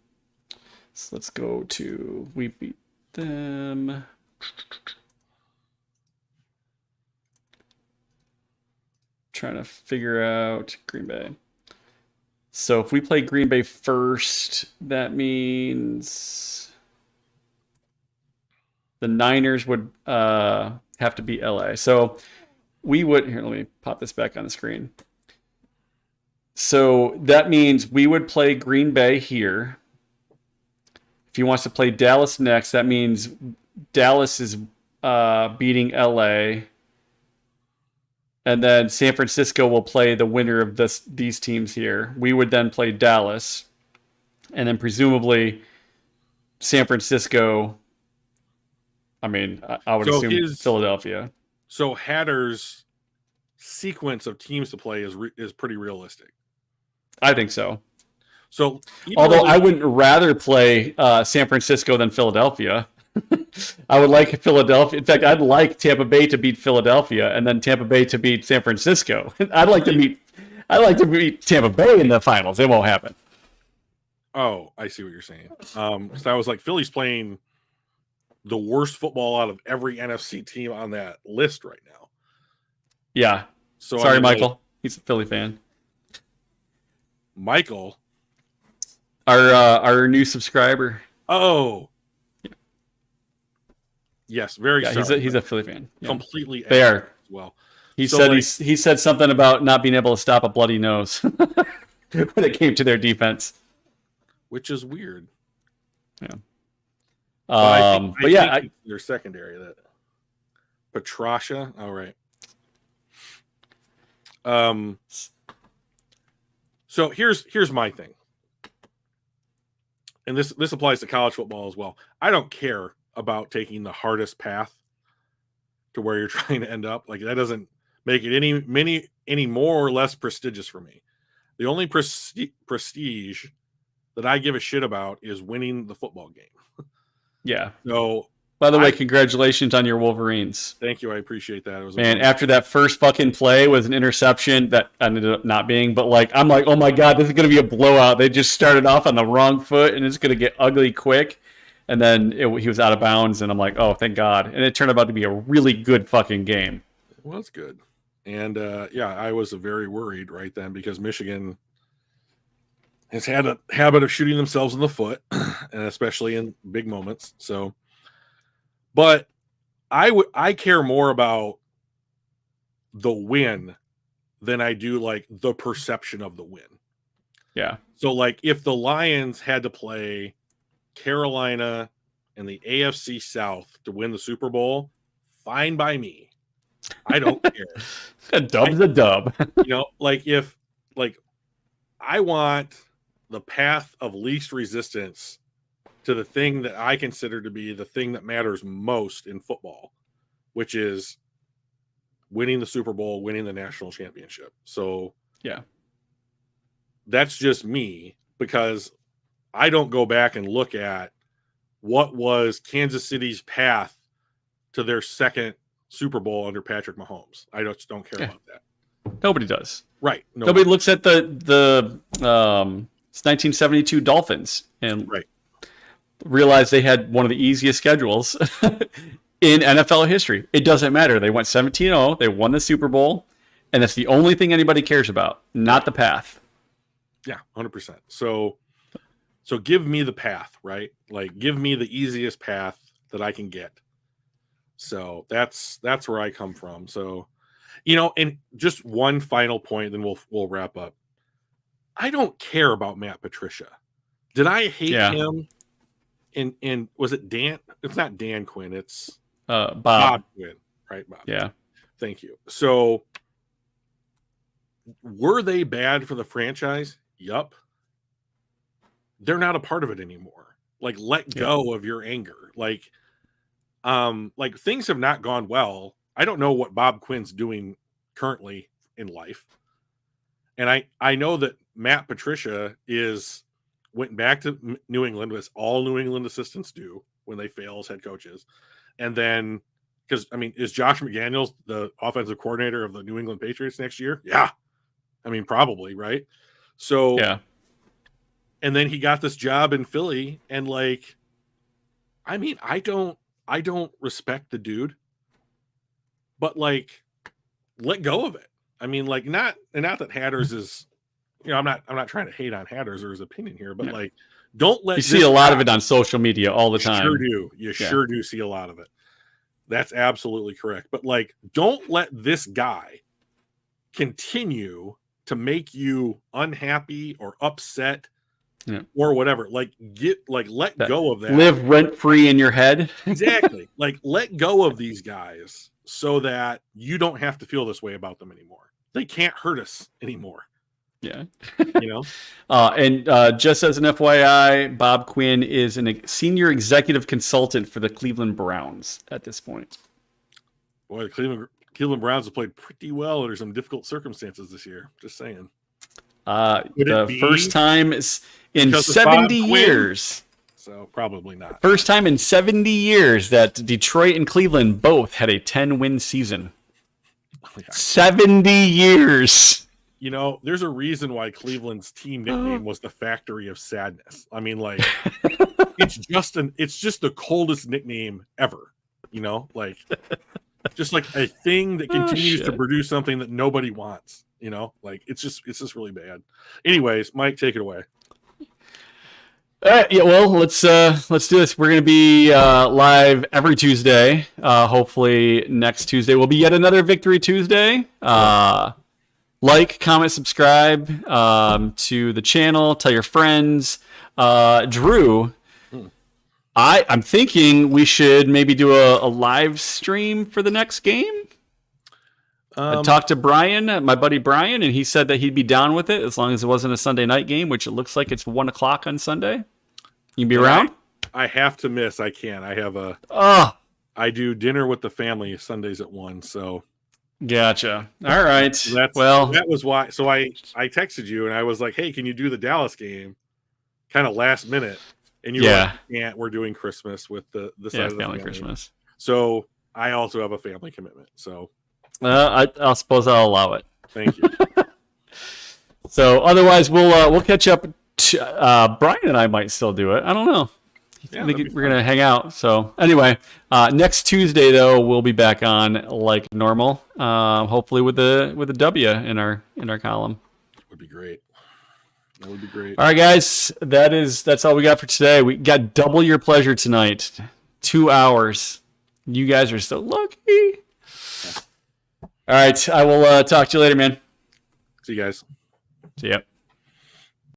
Speaker 2: let's go to, we beat them. Trying to figure out Green Bay. So if we play Green Bay first, that means the Niners would have to beat LA. So we would, here, let me pop this back on the screen. So that means we would play Green Bay here. If he wants to play Dallas next, that means Dallas is beating LA. And then San Francisco will play the winner of these teams here. We would then play Dallas. And then presumably San Francisco, I would assume Philadelphia.
Speaker 1: So Hatter's sequence of teams to play is pretty realistic.
Speaker 2: I think so.
Speaker 1: So,
Speaker 2: although I wouldn't rather play San Francisco than Philadelphia. I would like Philadelphia. In fact, I'd like Tampa Bay to beat Philadelphia and then Tampa Bay to beat San Francisco. I'd like to beat Tampa Bay in the finals. It won't happen.
Speaker 1: Oh, I see what you're saying. So I was like, Philly's playing the worst football out of every NFC team on that list right now.
Speaker 2: Yeah. So sorry, Michael. He's a Philly fan.
Speaker 1: Michael,
Speaker 2: our new subscriber.
Speaker 1: Oh. Yes, very
Speaker 2: Yeah,
Speaker 1: sorry.
Speaker 2: he's a Philly fan. Yeah.
Speaker 1: Completely.
Speaker 2: They are.
Speaker 1: As well.
Speaker 2: He said something about not being able to stop a bloody nose when it came to their defense,
Speaker 1: which is weird.
Speaker 2: Yeah.
Speaker 1: But I think
Speaker 2: it's
Speaker 1: their secondary that Petrasha. All right. So here's my thing, and this applies to college football as well. I don't care about taking the hardest path to where you're trying to end up. Like, that doesn't make it any more or less prestigious for me. The only prestige that I give a shit about is winning the football game.
Speaker 2: Yeah.
Speaker 1: So,
Speaker 2: by the way, congratulations on your Wolverines.
Speaker 1: Thank you. I appreciate that. It was
Speaker 2: after that first fucking play was an interception that ended up not being, but I'm like, oh my God, this is going to be a blowout. They just started off on the wrong foot and it's going to get ugly quick. And then he was out of bounds and I'm like, oh, thank God. And it turned out to be a really good fucking game.
Speaker 1: Well, that's good. And I was very worried right then because Michigan has had a habit of shooting themselves in the foot, and especially in big moments. So, but I care more about the win than I do like the perception of the win.
Speaker 2: Yeah.
Speaker 1: So like if the Lions had to play Carolina and the AFC South to win the Super Bowl, fine by me. I don't care.
Speaker 2: A dub's a dub.
Speaker 1: I want the path of least resistance to the thing that I consider to be the thing that matters most in football, which is winning the Super Bowl, winning the national championship. So
Speaker 2: yeah,
Speaker 1: that's just me, because I don't go back and look at what was Kansas City's path to their second Super Bowl under Patrick Mahomes. I just don't care about that.
Speaker 2: Nobody does.
Speaker 1: Right.
Speaker 2: Nobody looks at the 1972 Dolphins and realize they had one of the easiest schedules in NFL history. It doesn't matter. They went 17-0. They won the Super Bowl, and that's the only thing anybody cares about, not the path.
Speaker 1: Yeah, 100%. So give me the path, right? Like, give me the easiest path that I can get. So that's where I come from. So, and just one final point, then we'll wrap up. I don't care about Matt Patricia. Did I hate him? And was it Dan? It's not Dan Quinn. It's Bob Quinn, right? Bob.
Speaker 2: Yeah.
Speaker 1: Thank you. So, were they bad for the franchise? Yup. They're not a part of it anymore. Like, let go of your anger. Like things have not gone well. I don't know what Bob Quinn's doing currently in life. And I know that Matt Patricia went back to New England, as all New England assistants do when they fail as head coaches. And then, because, is Josh McDaniels the offensive coordinator of the New England Patriots next year? Yeah. Probably, right? So,
Speaker 2: yeah.
Speaker 1: And then he got this job in Philly, and I don't respect the dude, but let go of it. Not that Hatters is, I'm not trying to hate on Hatters or his opinion here, but don't let
Speaker 2: you see a lot of it on social media all the time.
Speaker 1: Sure do. You sure do see a lot of it. That's absolutely correct. But don't let this guy continue to make you unhappy or upset or whatever. Let go of that.
Speaker 2: Live rent free in your head.
Speaker 1: Exactly. Let go of these guys so that you don't have to feel this way about them anymore. They can't hurt us anymore.
Speaker 2: Yeah.
Speaker 1: And
Speaker 2: just as an FYI, Bob Quinn is a senior executive consultant for the Cleveland Browns at this point.
Speaker 1: Boy, the Cleveland Browns have played pretty well under some difficult circumstances this year. Just saying.
Speaker 2: The first time in 70 years.
Speaker 1: So probably not.
Speaker 2: First time in 70 years that Detroit and Cleveland both had a 10-win season. Yeah. 70 years.
Speaker 1: There's a reason why Cleveland's team nickname was the Factory of Sadness. It's just the coldest nickname ever. Just a thing that continues to produce something that nobody wants. It's just really bad. Anyways, Mike, take it away.
Speaker 2: All right, yeah, well, let's do this. We're gonna be live every Tuesday. Hopefully next Tuesday will be yet another Victory Tuesday. Like, comment, subscribe to the channel. Tell your friends. Drew, I'm thinking we should maybe do a live stream for the next game. I talked to Brian, my buddy Brian, and he said that he'd be down with it as long as it wasn't a Sunday night game, which it looks like it's 1 o'clock on Sunday. You can be around?
Speaker 1: I have to miss. I can't. I have I do dinner with the family Sundays at 1. So
Speaker 2: gotcha. All right.
Speaker 1: That was why. So I texted you and I was like, hey, can you do the Dallas game? Kind of last minute. And you were like, can't. We're doing Christmas with the side of the family.
Speaker 2: Christmas.
Speaker 1: So I also have a family commitment. So
Speaker 2: I suppose I'll allow it.
Speaker 1: Thank you.
Speaker 2: So otherwise, we'll catch up. Brian and I might still do it. I don't know. I think we're gonna hang out. So anyway, next Tuesday though we'll be back on like normal. Hopefully with a W in our column.
Speaker 1: Would be great. That would be great.
Speaker 2: All right, guys. That's all we got for today. We got double your pleasure tonight. 2 hours. You guys are so lucky. All right. I will talk to you later, man.
Speaker 1: See you guys.
Speaker 2: See ya.